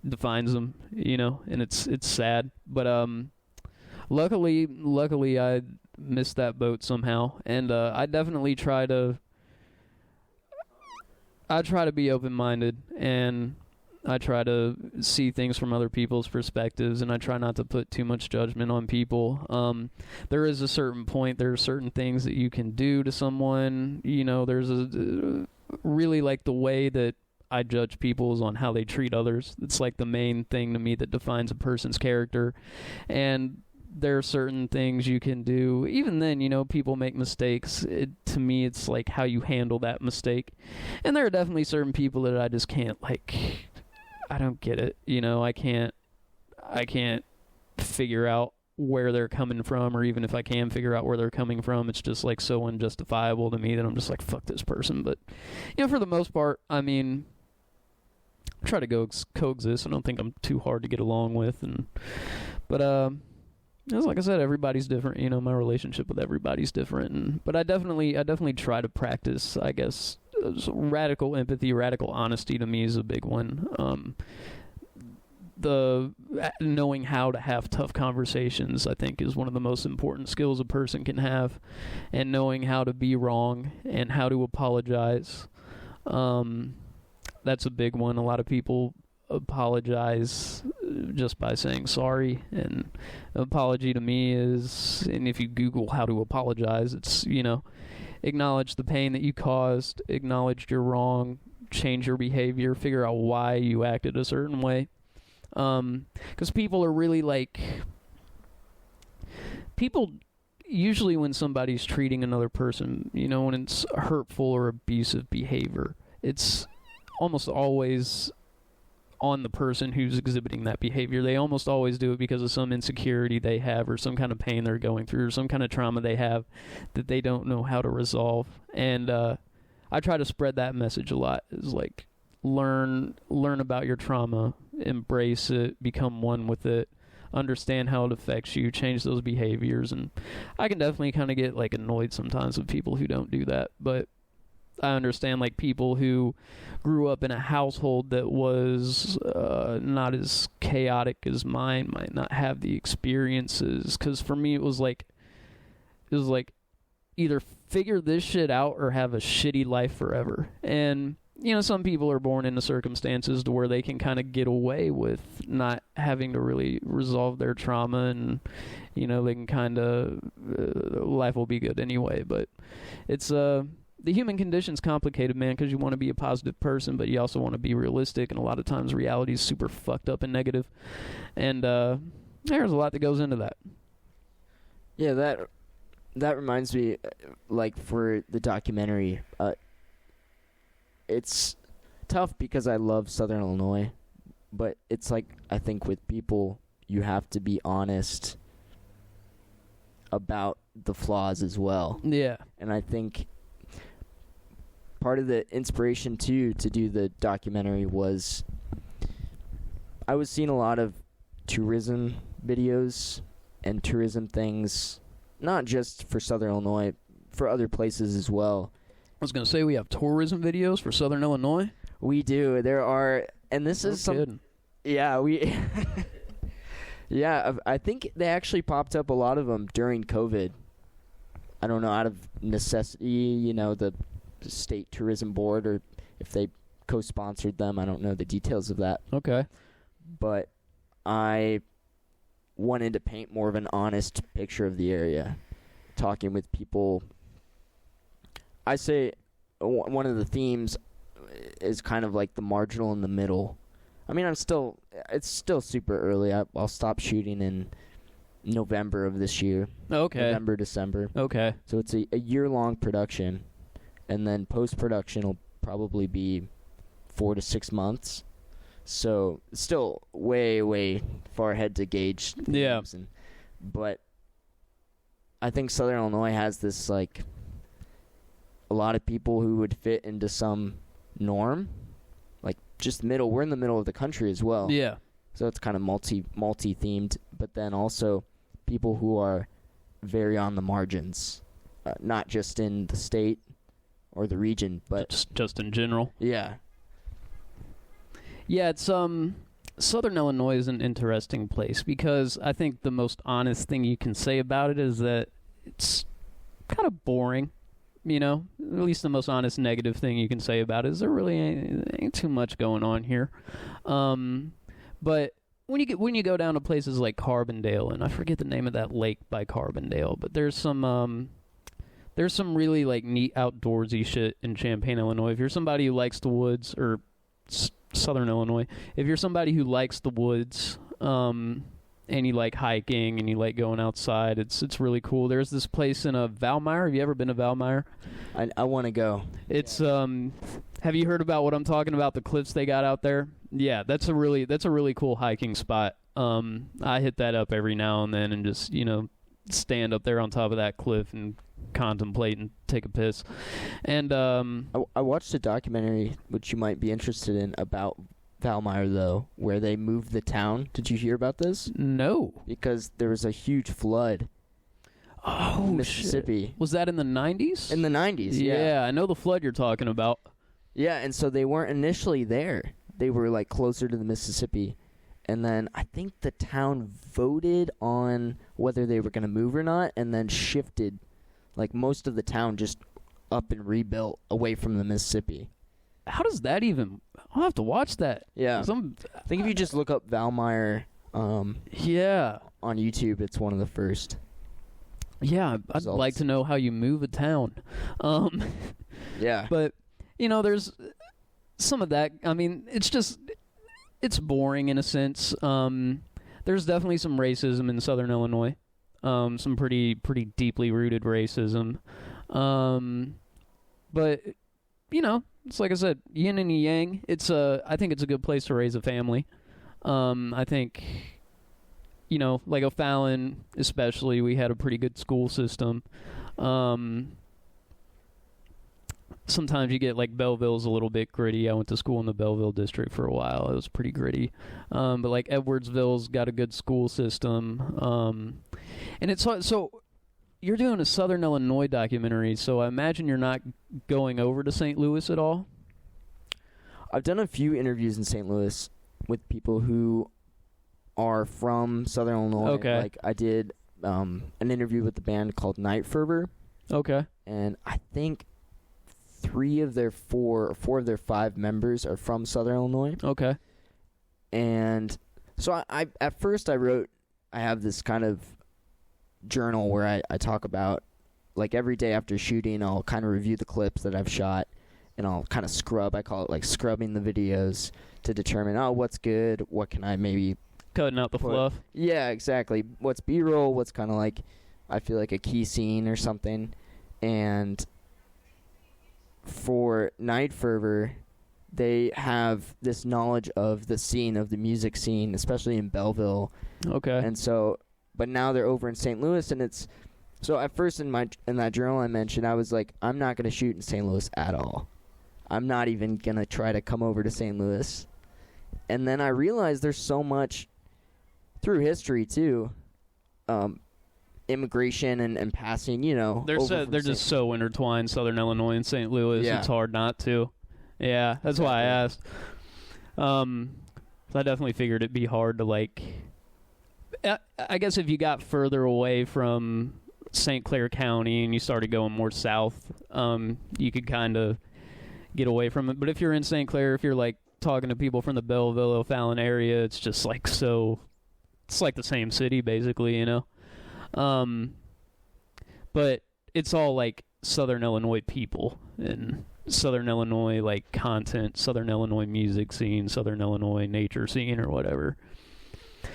defines them, and it's sad. But luckily I missed that boat somehow, and I definitely try to be open-minded, and I try to see things from other people's perspectives, and I try not to put too much judgment on people. There is a certain point, there are certain things that you can do to someone. There's really the way that I judge people is on how they treat others. It's the main thing to me that defines a person's character. And there are certain things you can do. Even then, people make mistakes. To me, it's how you handle that mistake. And there are definitely certain people that I just can't, I don't get it. I can't figure out where they're coming from, or even if I can figure out where they're coming from, it's just so unjustifiable to me that I'm just fuck this person. But, for the most part, try to go coexist. I don't think I'm too hard to get along with, but it's like I said, everybody's different. You know, my relationship with everybody's different. But I definitely try to practice, I guess, radical empathy, radical honesty to me is a big one. The knowing how to have tough conversations, I think, is one of the most important skills a person can have, and knowing how to be wrong and how to apologize. That's a big one. A lot of people apologize just by saying sorry, and apology to me is, and if you Google how to apologize, it's, you know, acknowledge the pain that you caused, acknowledge you're wrong, change your behavior, figure out why you acted a certain way. Because people are really people usually, when somebody's treating another person, you know, when it's hurtful or abusive behavior, it's almost always on the person who's exhibiting that behavior. They almost always do it because of some insecurity they have, or some kind of pain they're going through, or some kind of trauma they have that they don't know how to resolve. And I try to spread that message a lot. Is like, learn about your trauma, embrace it, become one with it, understand how it affects you, change those behaviors. And I can definitely kind of get like annoyed sometimes with people who don't do that, but I understand like people who grew up in a household that was not as chaotic as mine might not have the experiences. Because for me, it was like either figure this shit out or have a shitty life forever. And you know, some people are born into circumstances to where they can kind of get away with not having to really resolve their trauma, and you know, they can kind of life will be good anyway. But it's the human condition's complicated, man, because you want to be a positive person, but you also want to be realistic, and a lot of times reality is super fucked up and negative, and there's a lot that goes into that. Yeah, that reminds me, like, for the documentary, it's tough because I love Southern Illinois, but it's like, I think with people, you have to be honest about the flaws as well. Yeah. And I think part of the inspiration, too, to do the documentary was I was seeing a lot of tourism videos and tourism things, not just for Southern Illinois, for other places as well. I was going to say, we have tourism videos for Southern Illinois. We do. There are, and this is some. Yeah, we. Yeah, I think they actually popped up, a lot of them, during COVID. I don't know, out of necessity, you know, the state tourism board, or if they co-sponsored them. I don't know the details of that. Okay. But I wanted to paint more of an honest picture of the area, talking with people. I say one of the themes is kind of like the marginal in the middle. I mean, it's still super early. I'll stop shooting in November of this year. Okay. November, December. Okay. So it's a year-long production, and then post-production will probably be 4 to 6 months. So still way, way far ahead to gauge themes. Yeah. But I think Southern Illinois has this, like, a lot of people who would fit into some norm, like just middle. We're in the middle of the country as well. Yeah. So it's kind of multi-themed, but then also people who are very on the margins, not just in the state or the region, but just in general. Yeah. Yeah, it's Southern Illinois is an interesting place because I think the most honest thing you can say about it is that it's kind of boring. You know, at least the most honest negative thing you can say about it is there really ain't too much going on here. But when you go down to places like Carbondale, and I forget the name of that lake by Carbondale, but there's some really like neat outdoorsy shit in Champaign, Illinois. If you're somebody who likes the woods, or Southern Illinois, if you're somebody who likes the woods, and you like hiking and you like going outside, it's really cool. There's this place in Valmeyer. Have you ever been to Valmeyer? I want to go. It's have you heard about what I'm talking about? The cliffs they got out there? Yeah, that's a really cool hiking spot. I hit that up every now and then and just, you know, stand up there on top of that cliff and contemplate and take a piss. And I watched a documentary, which you might be interested in, about Valmeyer, though, where they moved the town. Did you hear about this? No. Because there was a huge flood Oh, in Mississippi. shit. Was that in the 90s? In the 90s, yeah. I know the flood you're talking about. Yeah, and so they weren't initially there. They were, like, closer to the Mississippi. And then I think the town voted on whether they were going to move or not, and then shifted, like, most of the town just up and rebuilt away from the Mississippi. How does that even... I'll have to watch that. Yeah. Some, I think if you just look up Valmeyer yeah. on YouTube, it's one of the first. Yeah, I'd Results. like to know how you move a town. Yeah. But, there's some of that. I mean, it's boring in a sense. There's definitely some racism in Southern Illinois. Some pretty deeply rooted racism. But, it's like I said, yin and yang. I think it's a good place to raise a family. I think, like O'Fallon especially, we had a pretty good school system. Sometimes you get, like, Belleville's a little bit gritty. I went to school in the Belleville district for a while. It was pretty gritty. But, like, Edwardsville's got a good school system. And it's so you're doing a Southern Illinois documentary, so I imagine you're not going over to St. Louis at all? I've done a few interviews in St. Louis with people who are from Southern Illinois. Okay. Like, I did an interview with the band called Night Fervor. Okay. And I think 4 of their 5 members are from Southern Illinois. Okay. And so I at first I have this kind of journal where I talk about, like, every day after shooting, I'll kind of review the clips that I've shot, and I'll kind of scrub. I call it, like, scrubbing the videos to determine, what's good, what can I maybe... Cutting out the fluff. Yeah, exactly. What's B-roll, what's kind of like, I feel like a key scene or something. And for Night Fervor, they have this knowledge of the scene, of the music scene, especially in Belleville. Okay. And so, but now they're over in St. Louis, and it's, so at first in that journal I mentioned, I was like, I'm not going to shoot in St. Louis at all. I'm not even going to try to come over to St. Louis. And then I realized there's so much through history too, immigration and passing, They're just so intertwined, Southern Illinois and St. Louis. Yeah. It's hard not to. Yeah, that's why I asked. I definitely figured it'd be hard to, like... I guess if you got further away from St. Clair County and you started going more south, you could kind of get away from it. But if you're in St. Clair, if you're, like, talking to people from the Belleville, O'Fallon area, it's just, like, it's like the same city, basically, But it's all, like, Southern Illinois people and Southern Illinois, like, content, Southern Illinois music scene, Southern Illinois nature scene, or whatever.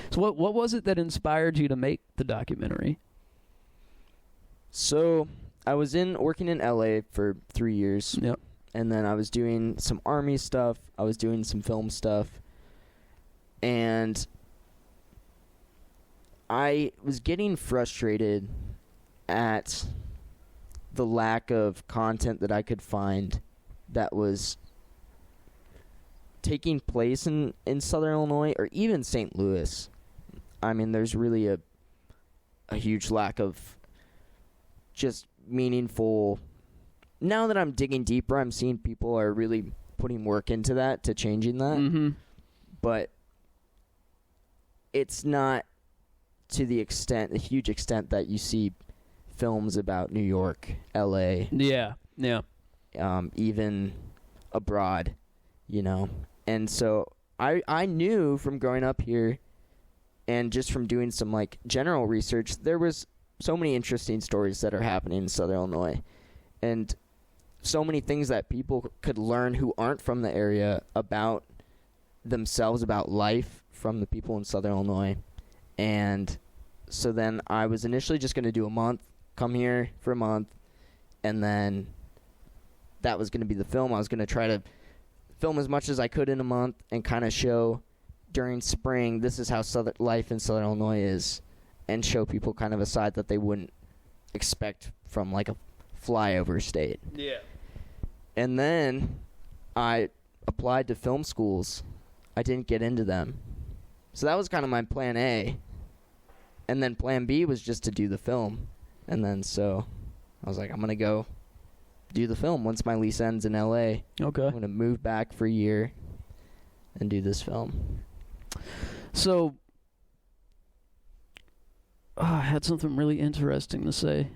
So what was it that inspired you to make the documentary? So I was working in LA for 3 years. Yep. And then I was doing some Army stuff. I was doing some film stuff. And I was getting frustrated at the lack of content that I could find that was taking place in Southern Illinois or even St. Louis. I mean, there's really a huge lack of just meaningful... Now that I'm digging deeper, I'm seeing people are really putting work into that, to changing that. Mm-hmm. But it's not to the huge extent that you see films about New York, LA. Yeah. Even abroad, And so I knew from growing up here and just from doing some, like, general research, there was so many interesting stories that are happening in Southern Illinois. And so many things that people could learn who aren't from the area about themselves, about life from the people in Southern Illinois. And so then I was initially just going to do a month, come here for a month, and then that was going to be the film. I was going to try to film as much as I could in a month and kind of show during spring, this is how life in Southern Illinois is, and show people kind of a side that they wouldn't expect from, like, a flyover state. Yeah. And then I applied to film schools I didn't get into them. So that was kind of my plan A. And then plan B was just to do the film. And then so I was like, I'm going to go do the film once my lease ends in LA. Okay. I'm going to move back for a year and do this film. So, I had something really interesting to say.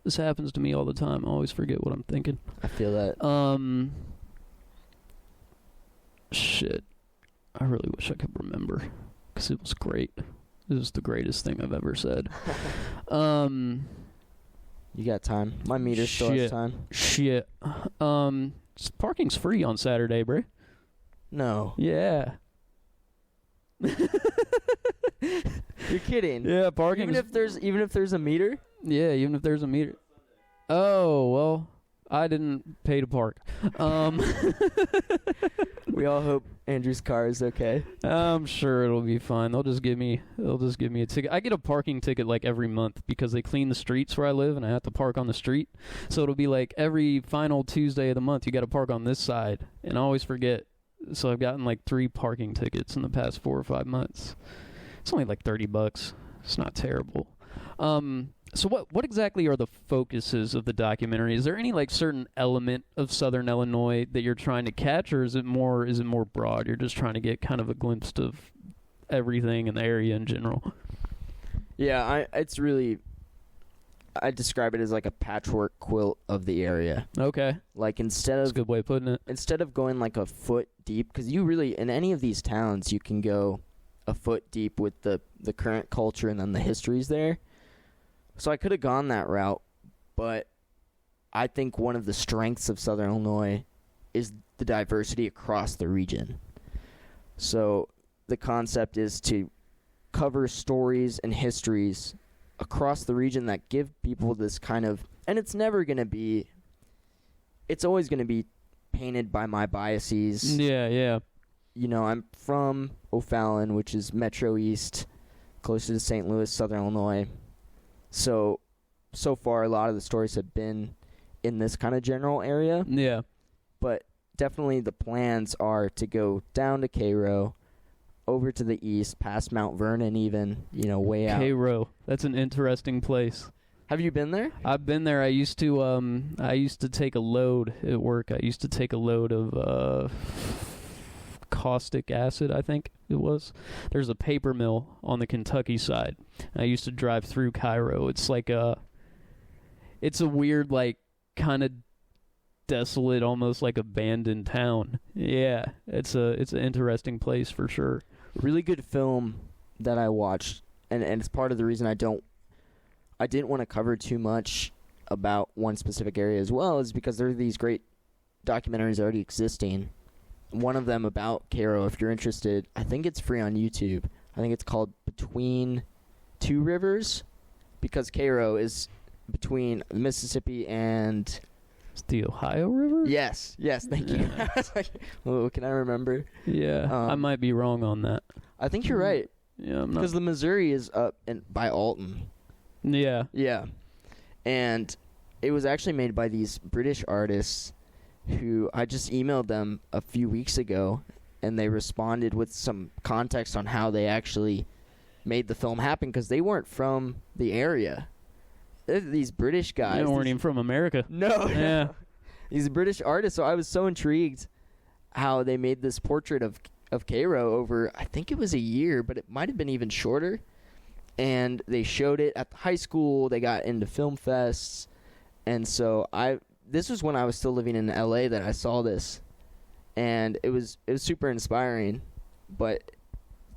This happens to me all the time. I always forget what I'm thinking. I feel that. Shit. I really wish I could remember, because it was great. It was the greatest thing I've ever said. You got time. My meter still has time. Shit. Parking's free on Saturday, bro. No. Yeah. You're kidding. Yeah, parking. Even if there's a meter? Yeah, even if there's a meter. Oh, well, I didn't pay to park. We all hope Andrew's car is okay. I'm sure it'll be fine. They'll just give me a ticket. I get a parking ticket like every month because they clean the streets where I live and I have to park on the street. So it'll be like every final Tuesday of the month you got to park on this side, and I always forget. So I've gotten like 3 parking tickets in the past 4 or 5 months. It's only like $30. It's not terrible. So what exactly are the focuses of the documentary? Is there any like certain element of Southern Illinois that you're trying to catch, or is it more broad? You're just trying to get kind of a glimpse of everything in the area in general. Yeah, I describe it as like a patchwork quilt of the area. Okay. Like That's a good way of putting it. Instead of going like a foot deep, because you really, in any of these towns, you can go a foot deep with the current culture and then the histories there. So I could have gone that route, but I think one of the strengths of Southern Illinois is the diversity across the region. So the concept is to cover stories and histories across the region that give people this kind of, and it's always going to be painted by my biases. Yeah. You know, I'm from O'Fallon, which is Metro East, closer to St. Louis, Southern Illinois. So far, a lot of the stories have been in this kind of general area. Yeah. But definitely the plans are to go down to Cairo, over to the east, past Mount Vernon even, way out. Cairo. That's an interesting place. Have you been there? I've been there. I used to take a load at work. I used to take a load of caustic acid, I think it was. There's a paper mill on the Kentucky side. I used to drive through Cairo. It's like it's a weird, like, kind of desolate, almost like abandoned town. Yeah, it's an interesting place for sure. Really good film that I watched, and it's part of the reason I didn't want to cover too much about one specific area as well, is because there are these great documentaries already existing. One of them about Cairo, if you're interested, I think it's free on YouTube. I think it's called Between Two Rivers, because Cairo is between Mississippi and... It's the Ohio River? Yes, thank you. I was like, oh, can I remember? Yeah, I might be wrong on that. I think you're right. Yeah, I'm not. Because the Missouri is up by Alton. Yeah. Yeah. And it was actually made by these British artists who I just emailed them a few weeks ago, and they responded with some context on how they actually made the film happen, because they weren't from the area. They're these British guys. They weren't even from America. No. Yeah. These British artists. So I was so intrigued how they made this portrait of Cairo over, I think it was a year, but it might have been even shorter. And they showed it at the high school. They got into film fests. And so this was when I was still living in LA that I saw this. And it was super inspiring, but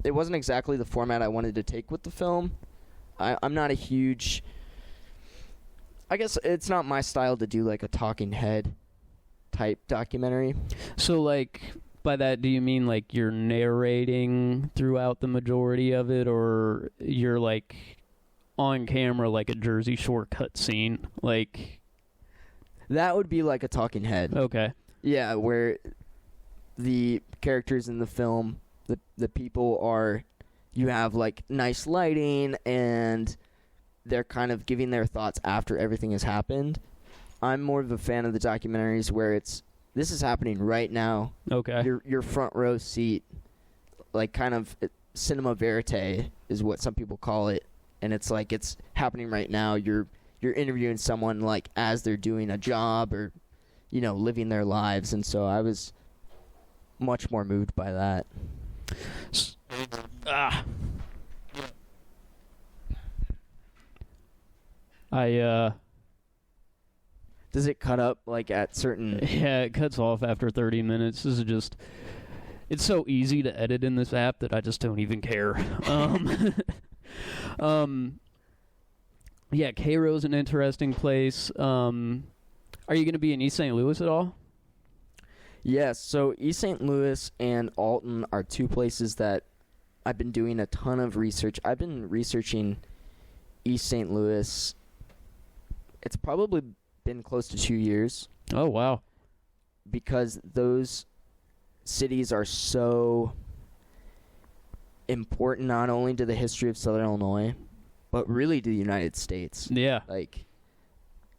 it wasn't exactly the format I wanted to take with the film. I'm not a huge... I guess it's not my style to do like a talking head type documentary. So, like, by that, do you mean like you're narrating throughout the majority of it, or you're like on camera like a Jersey Shore cutscene? Like, that would be like a talking head. Okay. Yeah, where the characters in the film, the people are, you have like nice lighting and they're kind of giving their thoughts after everything has happened. I'm more of a fan of the documentaries where it's this is happening right now. Okay. Your front row seat, like kind of cinema verite is what some people call it, and it's like it's happening right now. You're interviewing someone like as they're doing a job or, you know, living their lives, and so I was much more moved by that. Does it cut up like at certain? Yeah, it cuts off after 30 minutes. This is just, it's so easy to edit in this app that I just don't even care. Yeah, Cairo's an interesting place. Are you going to be in East St. Louis at all? Yes, so East St. Louis and Alton are two places that I've been doing a ton of research. I've been researching East St. Louis. It's probably been close to 2 years. Oh, wow. Because those cities are so important not only to the history of Southern Illinois, but really to the United States. Yeah. Like,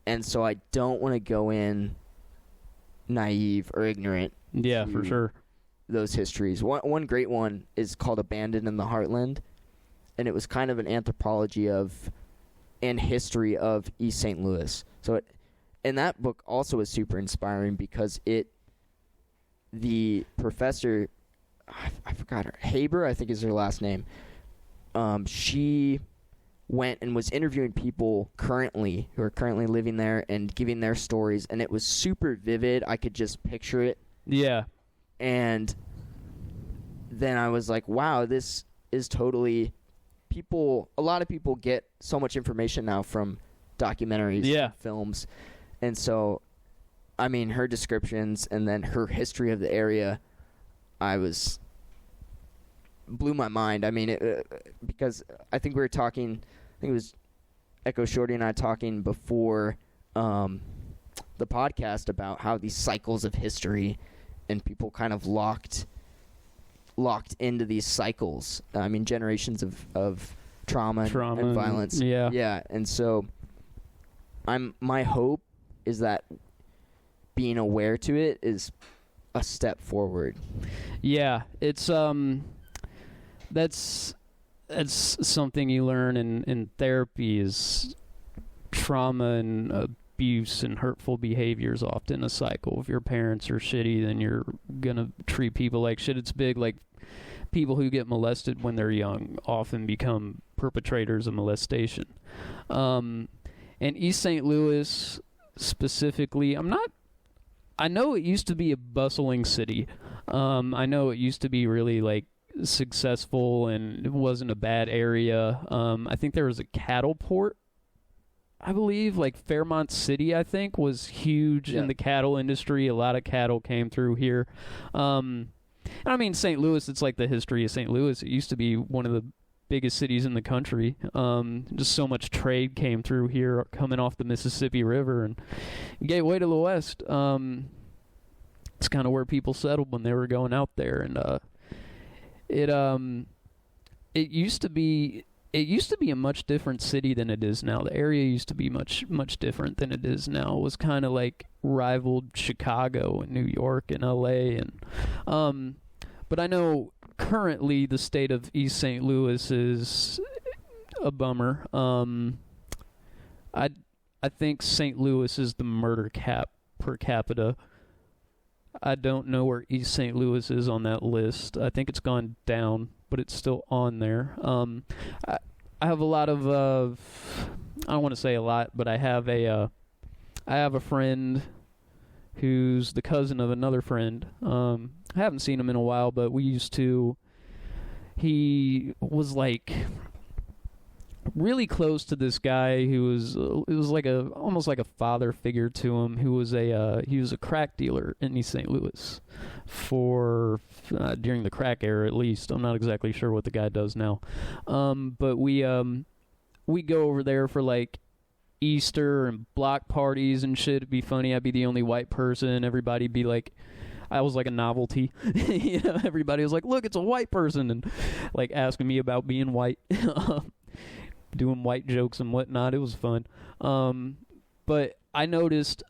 and so I don't want to go in naive or ignorant. Yeah, for sure. Those histories. One great one is called Abandoned in the Heartland, and it was kind of an anthropology of and history of East St. Louis. So and that book also was super inspiring because the professor, I forgot her, Haber, I think is her last name, she went and was interviewing people who are currently living there and giving their stories, and it was super vivid. I could just picture it. Yeah. And then I was like, wow, this is totally a lot of people get so much information now from documentaries, and films. And so, I mean, her descriptions and then her history of the area, blew my mind. I mean, because I think we were talking, I think it was Echo Shorty and I talking before the podcast about how these cycles of history and people kind of locked into these cycles. I mean, generations of trauma and violence. Yeah. Yeah. And so my hope is that being aware to it is a step forward. Yeah. It's that's something you learn in therapy is trauma and abuse and hurtful behavior is often a cycle. If your parents are shitty, then you're gonna treat people like shit. It's big, like people who get molested when they're young often become perpetrators of molestation. And East St. Louis specifically, I know it used to be a bustling city. I know it used to be really like successful and it wasn't a bad area. I think there was a cattle port, I believe, like Fairmont City, I think, was huge in the cattle industry. A lot of cattle came through here. I mean, St. Louis, it's like the history of St. Louis. It used to be one of the biggest cities in the country. Just so much trade came through here coming off the Mississippi River and gateway to the west. It's kind of where people settled when they were going out there. And it used to be a much different city than it is now. The area used to be much different than it is now. It was kind of like rivaled Chicago and New York and LA and but I know currently the state of East St. Louis is a bummer. I think St. Louis is the murder cap per capita. I don't know where East St. Louis is on that list. I think it's gone down, but it's still on there. I have a lot of I don't want to say a lot, but I have a friend who's the cousin of another friend. I haven't seen him in a while, but he was like really close to this guy who was like almost like a father figure to him, who was he was a crack dealer in East St. Louis for during the crack era, at least. I'm not exactly sure what the guy does now, but we go over there for like Easter and block parties and shit. It'd be funny. I'd be the only white person. Everybody'd be like, I was like a novelty. You know, everybody was like, look, it's a white person, and like asking me about being white. Doing white jokes and whatnot. It was fun. But I noticed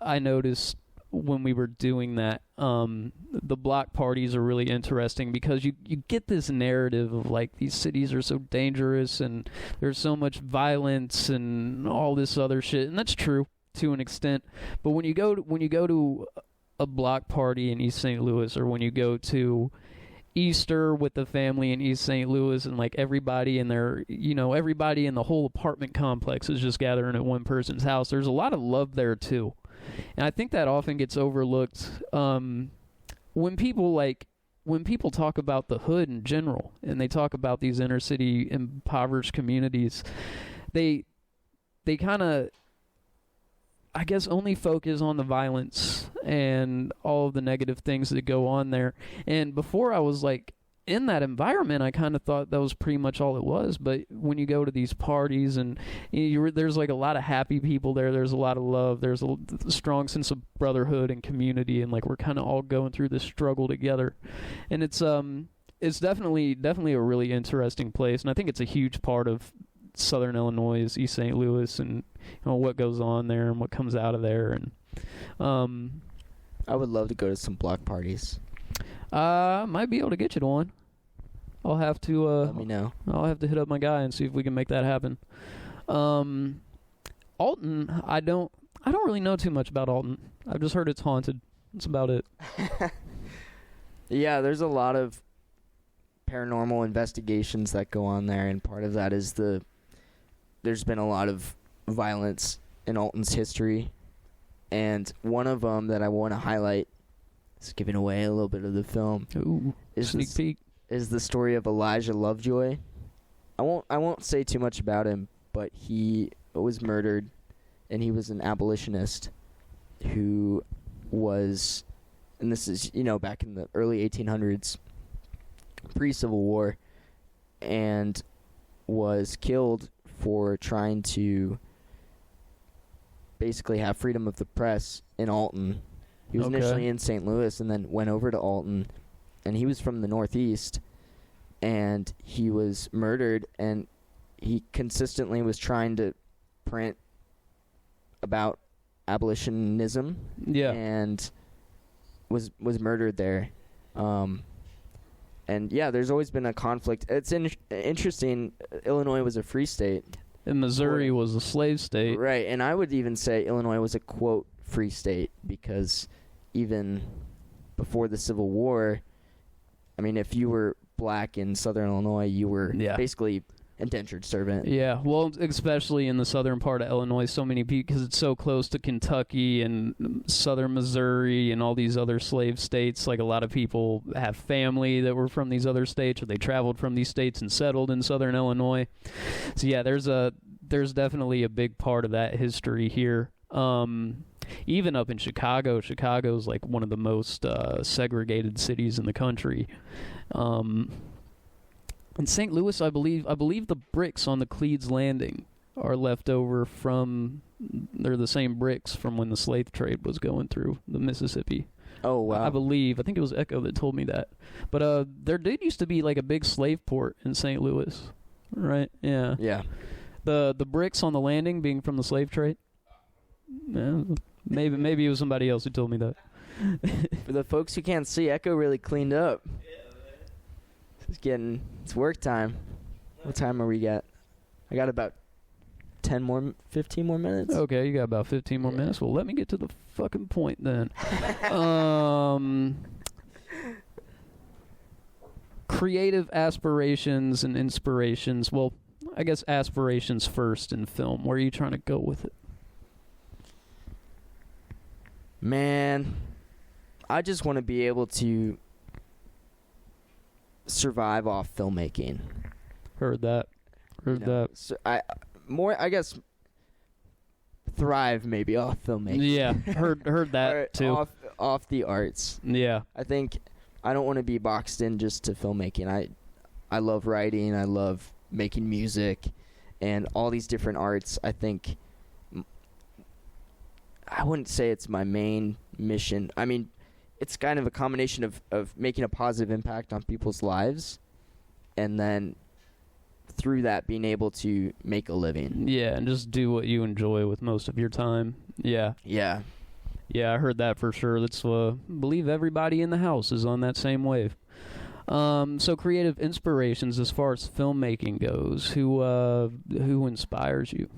when we were doing that. The block parties are really interesting because you get this narrative of like these cities are so dangerous and there's so much violence and all this other shit, and that's true to an extent. But when you go to a block party in East St. Louis, or when you go to Easter with the family in East St. Louis, and like everybody in everybody in the whole apartment complex is just gathering at one person's house, there's a lot of love there too. And I think that often gets overlooked when people talk about the hood in general, and they talk about these inner city impoverished communities. They kind of, I guess, only focus on the violence and all of the negative things that go on there. And before I was like in that environment, I kind of thought that was pretty much all it was. But when you go to these parties and there's like a lot of happy people there, there's a lot of love, there's a strong sense of brotherhood and community, and like we're kind of all going through this struggle together. And it's definitely a really interesting place, and I think it's a huge part of Southern Illinois, East St. Louis, and what goes on there and what comes out of there. And I would love to go to some block parties. I might be able to get you to one. I'll have to let me know. I'll have to hit up my guy and see if we can make that happen. Alton, I don't really know too much about Alton. I've just heard it's haunted. That's about it. Yeah, there's a lot of paranormal investigations that go on there, and part of that is there's been a lot of violence in Alton's history, and one of them that I want to highlight, is giving away a little bit of the film. Ooh, sneak peek. Is the story of Elijah Lovejoy. I won't say too much about him, but he was murdered, and he was an abolitionist who was, and this is, back in the early 1800s, pre-Civil War, and was killed for trying to basically have freedom of the press in Alton. He was initially in St. Louis and then went over to Alton, and he was from the Northeast, and he was murdered, and he consistently was trying to print about abolitionism, and was murdered there. And yeah, there's always been a conflict. It's interesting. Illinois was a free state, and Missouri was a slave state, right? And I would even say Illinois was a quote free state, because even before the Civil War, I mean, if you were black in Southern Illinois, you were basically indentured servant. Yeah, well, especially in the southern part of Illinois, so many people, because it's so close to Kentucky and southern Missouri and all these other slave states. Like, a lot of people have family that were from these other states, or they traveled from these states and settled in southern Illinois. So yeah, there's definitely a big part of that history here. Even up in Chicago's like one of the most segregated cities in the country. In St. Louis, I believe the bricks on the Cleves Landing are left over from, they're the same bricks from when the slave trade was going through the Mississippi. Oh, wow. I think it was Echo that told me that. But there did used to be like a big slave port in St. Louis, right? Yeah. Yeah. The bricks on the landing being from the slave trade. Yeah, maybe it was somebody else who told me that. For the folks who can't see, Echo really cleaned up. It's work time. What time are we at? I got about 15 more minutes. Okay, you got about 15 more minutes. Well, let me get to the fucking point then. Creative aspirations and inspirations. Well, I guess aspirations first in film. Where are you trying to go with it? Man, I just want to be able to survive off filmmaking. Heard that. So I guess thrive maybe off filmmaking. Yeah, heard that too. Off the arts. Yeah. I think I don't want to be boxed in just to filmmaking. I love writing, I love making music, and all these different arts. I think I wouldn't say it's my main mission. I mean, it's kind of a combination of making a positive impact on people's lives, and then through that being able to make a living. Yeah, and just do what you enjoy with most of your time. Yeah. Yeah. Yeah, I heard that for sure. That's believe everybody in the house is on that same wave. So creative inspirations as far as filmmaking goes. Who inspires you?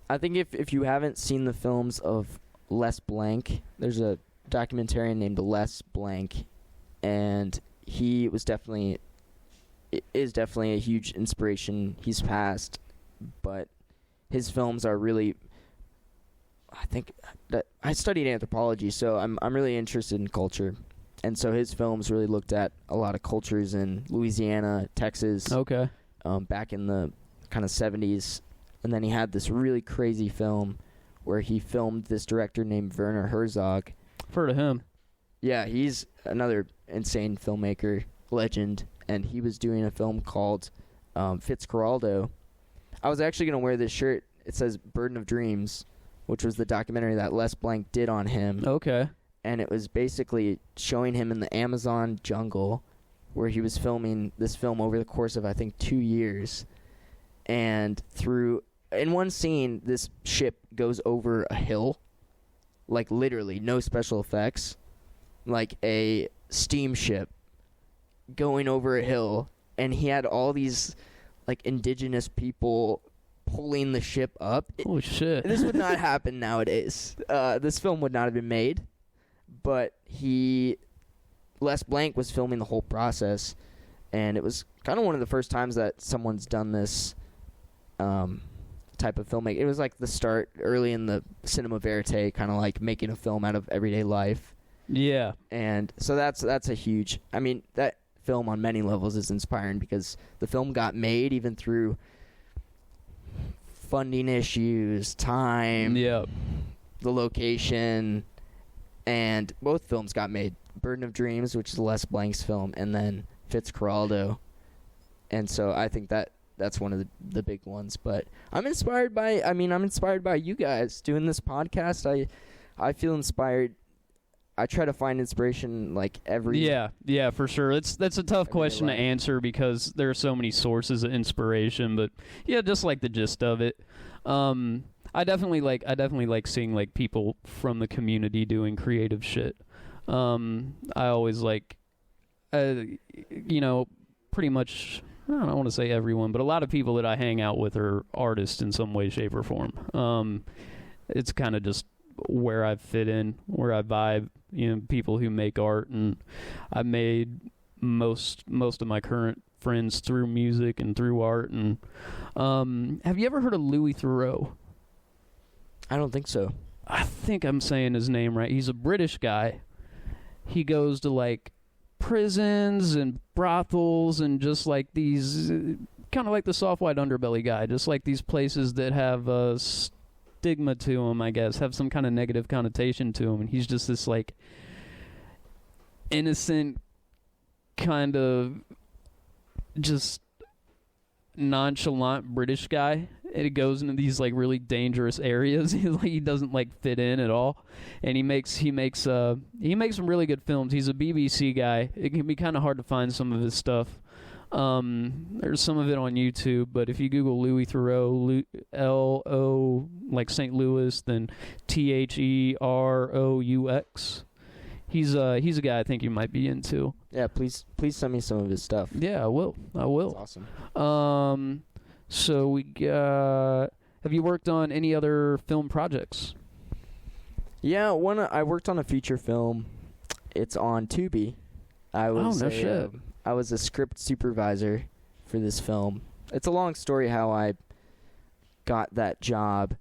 I think if you haven't seen the films of Les Blank, there's a documentarian named Les Blank, and he is definitely a huge inspiration. He's passed, but his films are really. I think that I studied anthropology, so I'm really interested in culture, and so his films really looked at a lot of cultures in Louisiana, Texas. Okay. Back in the kind of 70s, and then he had this really crazy film where he filmed this director named Werner Herzog. I've heard of him. Yeah, he's another insane filmmaker, legend, and he was doing a film called Fitzcarraldo. I was actually going to wear this shirt. It says Burden of Dreams, which was the documentary that Les Blank did on him. Okay. And it was basically showing him in the Amazon jungle where he was filming this film over the course of, I think, 2 years. And in one scene, this ship goes over a hill, like literally, no special effects, like a steamship going over a hill. And he had all these, like, indigenous people pulling the ship up. Oh, shit. This would not happen nowadays. This film would not have been made. But Les Blank was filming the whole process, and it was kind of one of the first times that someone's done this type of filmmaking. It was like the start early in the cinema verite, kind of like making a film out of everyday life. Yeah. And so that's a huge. I mean, that film on many levels is inspiring because the film got made even through funding issues, time, Yep. the location, and both films got made. Burden of Dreams, which is Les Blank's film, and then Fitzcarraldo. And so I think that's one of the big ones. But I'm inspired by you guys doing this podcast. I feel inspired. I try to find inspiration like every. Yeah, for sure. That's a tough question to answer because there are so many sources of inspiration. But yeah, just like the gist of it. I definitely like seeing like people from the community doing creative shit. I always like, pretty much. I don't want to say everyone, but a lot of people that I hang out with are artists in some way, shape, or form. It's kind of just where I fit in, where I vibe. People who make art, and I made most of my current friends through music and through art. And have you ever heard of Louis Theroux? I don't think so. I think I'm saying his name right. He's a British guy. He goes to like prisons and brothels and just like these kind of like the soft white underbelly guy, just like these places that have a stigma to him, I guess, have some kind of negative connotation to him, and he's just this like innocent kind of just nonchalant British guy, and he goes into these like really dangerous areas. He doesn't like fit in at all, and he makes some really good films. He's a BBC guy. It can be kind of hard to find some of his stuff. There's some of it on YouTube, but if you Google Louis Theroux, L-O like St. Louis, then Theroux, he's a guy I think you might be into. Yeah, please send me some of his stuff. Yeah, I will. That's awesome. So we got. Have you worked on any other film projects? Yeah, I worked on a feature film. It's on Tubi. I was a script supervisor for this film. It's a long story how I got that job,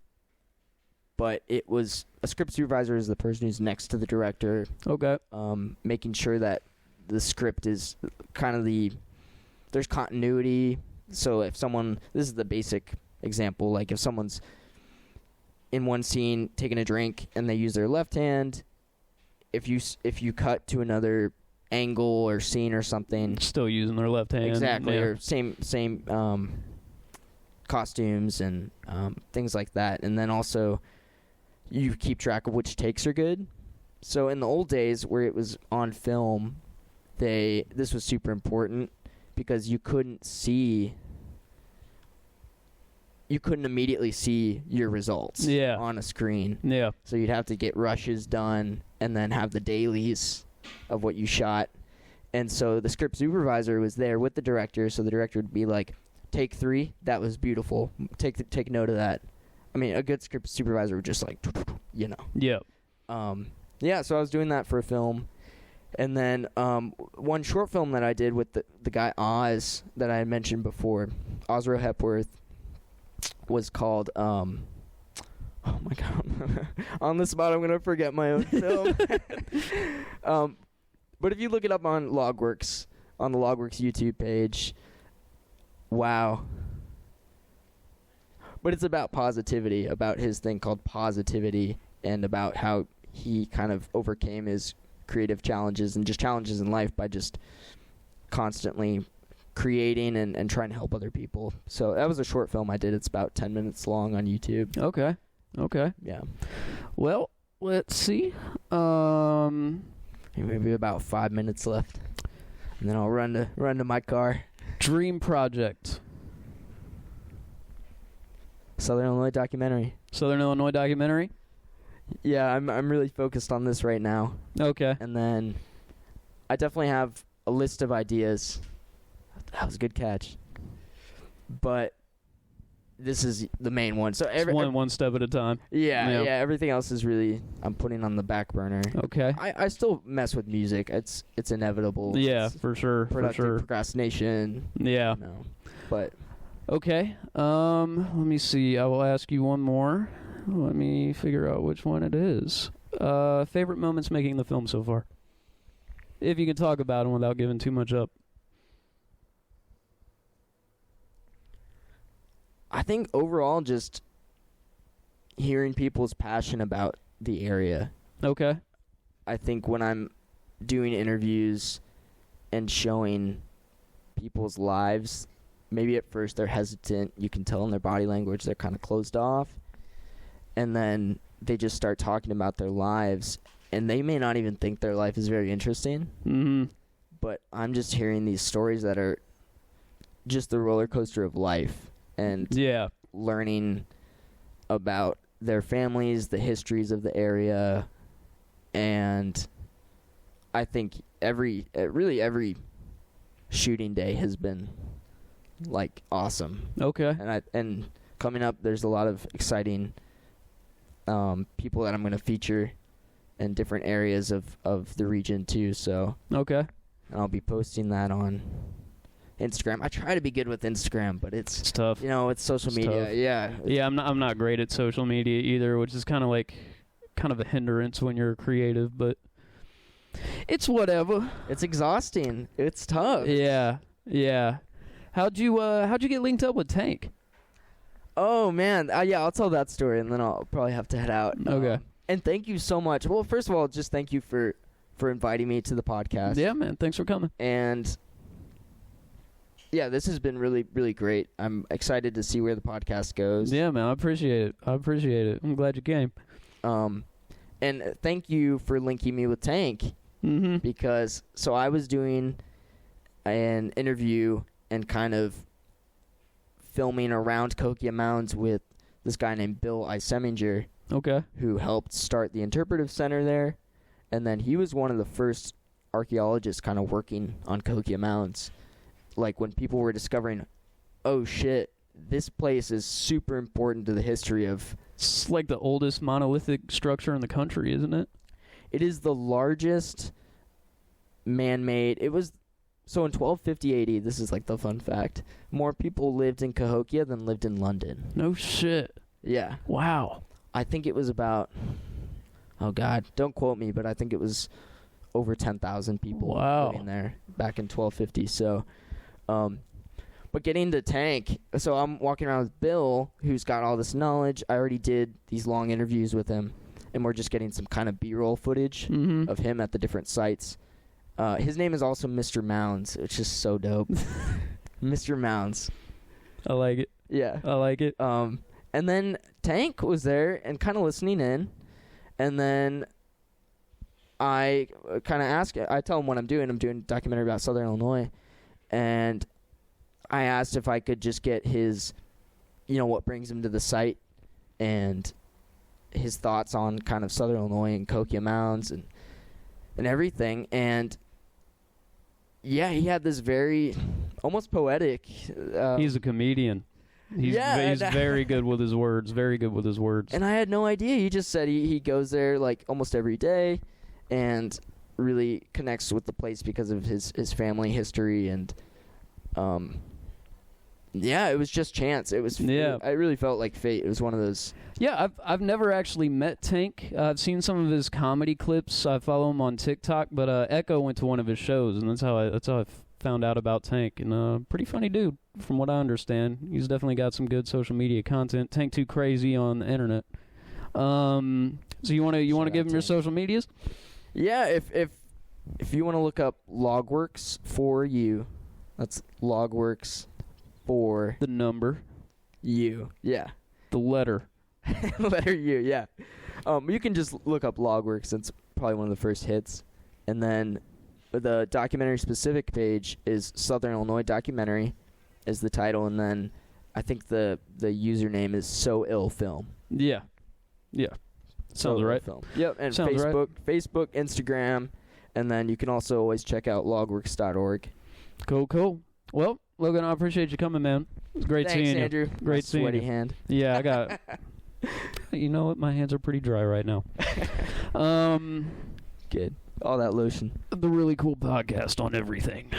but it was a script supervisor is the person who's next to the director. Okay. Making sure that the script is kind of there's continuity. So if this is the basic example, like if someone's in one scene taking a drink and they use their left hand, if you cut to another angle or scene or something, still using their left hand. Exactly. Yeah. Or same costumes and things like that. And then also you keep track of which takes are good. So in the old days where it was on film, this was super important because you couldn't see you couldn't immediately see your results on a screen. Yeah. So you'd have to get rushes done and then have the dailies of what you shot. And so the script supervisor was there with the director, so the director would be like, take 3, that was beautiful. Take note of that. I mean, a good script supervisor would just like, you know. Yeah. Yeah, so I was doing that for a film. And then one short film that I did with the guy Oz that I had mentioned before, Osro Hepworth, was called, oh my God, on the spot I'm going to forget my own film. But if you look it up on LOGWORKS, on the LOGWORKS YouTube page, wow. But it's about positivity, about his thing called Positivity, and about how he kind of overcame his creative challenges and just challenges in life by just constantly creating and trying to help other people. So that was a short film I did. It's about 10 minutes long on YouTube. Okay. Yeah. Well, let's see. Maybe about 5 minutes left, and then I'll run to my car. Dream project. Southern Illinois documentary. Southern Illinois documentary? Yeah, I'm really focused on this right now. Okay. And then I definitely have a list of ideas. That was a good catch. But this is the main one. So one step at a time. Yeah. Everything else is really I'm putting on the back burner. Okay. I still mess with music. It's inevitable. Yeah, It's for sure. productive procrastination. Yeah. No, but okay. Let me see. I will ask you one more. Let me figure out which one it is. Favorite moments making the film so far? If you can talk about them without giving too much up. I think overall just hearing people's passion about the area. Okay. I think when I'm doing interviews and showing people's lives, maybe at first they're hesitant. You can tell in their body language they're kind of closed off. And then they just start talking about their lives, and they may not even think their life is very interesting. Mm-hmm. But I'm just hearing these stories that are just the roller coaster of life. And learning about their families, the histories of the area, and I think every shooting day has been like awesome. Okay. And coming up, there's a lot of exciting people that I'm going to feature in different areas of the region too. So okay, and I'll be posting that on Instagram. I try to be good with Instagram, but it's tough. You know, it's social media. Tough. Yeah. I'm not great at social media either, which is kind of a hindrance when you're creative, but it's whatever. It's exhausting. It's tough. Yeah. How'd you get linked up with Tank? Oh man, yeah, I'll tell that story, and then I'll probably have to head out. Okay. And thank you so much. Well, first of all, just thank you for inviting me to the podcast. Yeah, man. Thanks for coming. And yeah, this has been really, really great. I'm excited to see where the podcast goes. Yeah, man. I appreciate it. I'm glad you came. And thank you for linking me with Tank. Mm-hmm. Because so I was doing an interview and kind of filming around Cahokia Mounds with this guy named Bill Iseminger. Okay. Who helped start the Interpretive Center there. And then he was one of the first archaeologists kind of working on Cahokia Mounds. Like when people were discovering, oh shit, this place is super important to the history of... It's like the oldest monolithic structure in the country, isn't it? It is the largest man-made... It was... So in 1250 AD, this is like the fun fact, more people lived in Cahokia than lived in London. No shit. Yeah. Wow. I think it was about... Oh God, don't quote me, but I think it was over 10,000 people living there back in 1250. So... but getting to Tank, so I'm walking around with Bill, who's got all this knowledge. I already did these long interviews with him, and we're just getting some kind of B-roll footage of him at the different sites. His name is also Mr. Mounds, which is so dope. Mr. Mounds. I like it. Yeah. I like it. And then Tank was there and kind of listening in, and then I kind of ask, I tell him what I'm doing. I'm doing a documentary about Southern Illinois. And I asked if I could just get his what brings him to the site and his thoughts on kind of Southern Illinois and Cokia Mounds and everything. And yeah, he had this very almost poetic. He's a comedian. He's very good with his words. Very good with his words. And I had no idea. He just said he goes there like almost every day and really connects with the place because of his family history. And it was just chance. It was. Yeah. I really felt like fate. It was one of those. Yeah, I've never actually met Tank. I've seen some of his comedy clips. I follow him on TikTok, but Echo went to one of his shows, and that's how I found out about Tank. And pretty funny dude, from what I understand. He's definitely got some good social media content. Tank Too Crazy on the internet. So you want to give him your social medias? Yeah, if you want to look up LOGWORKS for you, that's LOGWORKS for the number you. Yeah. The letter. Letter U, yeah. You can just look up LOGWORKS. It's probably one of the first hits. And then the documentary-specific page is Southern Illinois Documentary is the title. And then I think the username is So Ill Film. Yeah. Yeah. Sounds right. Film. Yep, and Sounds Facebook, Instagram, and then you can also always check out logworks.org. Cool. Well, Logan, I appreciate you coming, man. It's great Thanks, seeing Andrew. you. Great seeing sweaty you. hand. Yeah, I got. You know what? My hands are pretty dry right now. Good. All that lotion. The Really Cool Podcast on everything.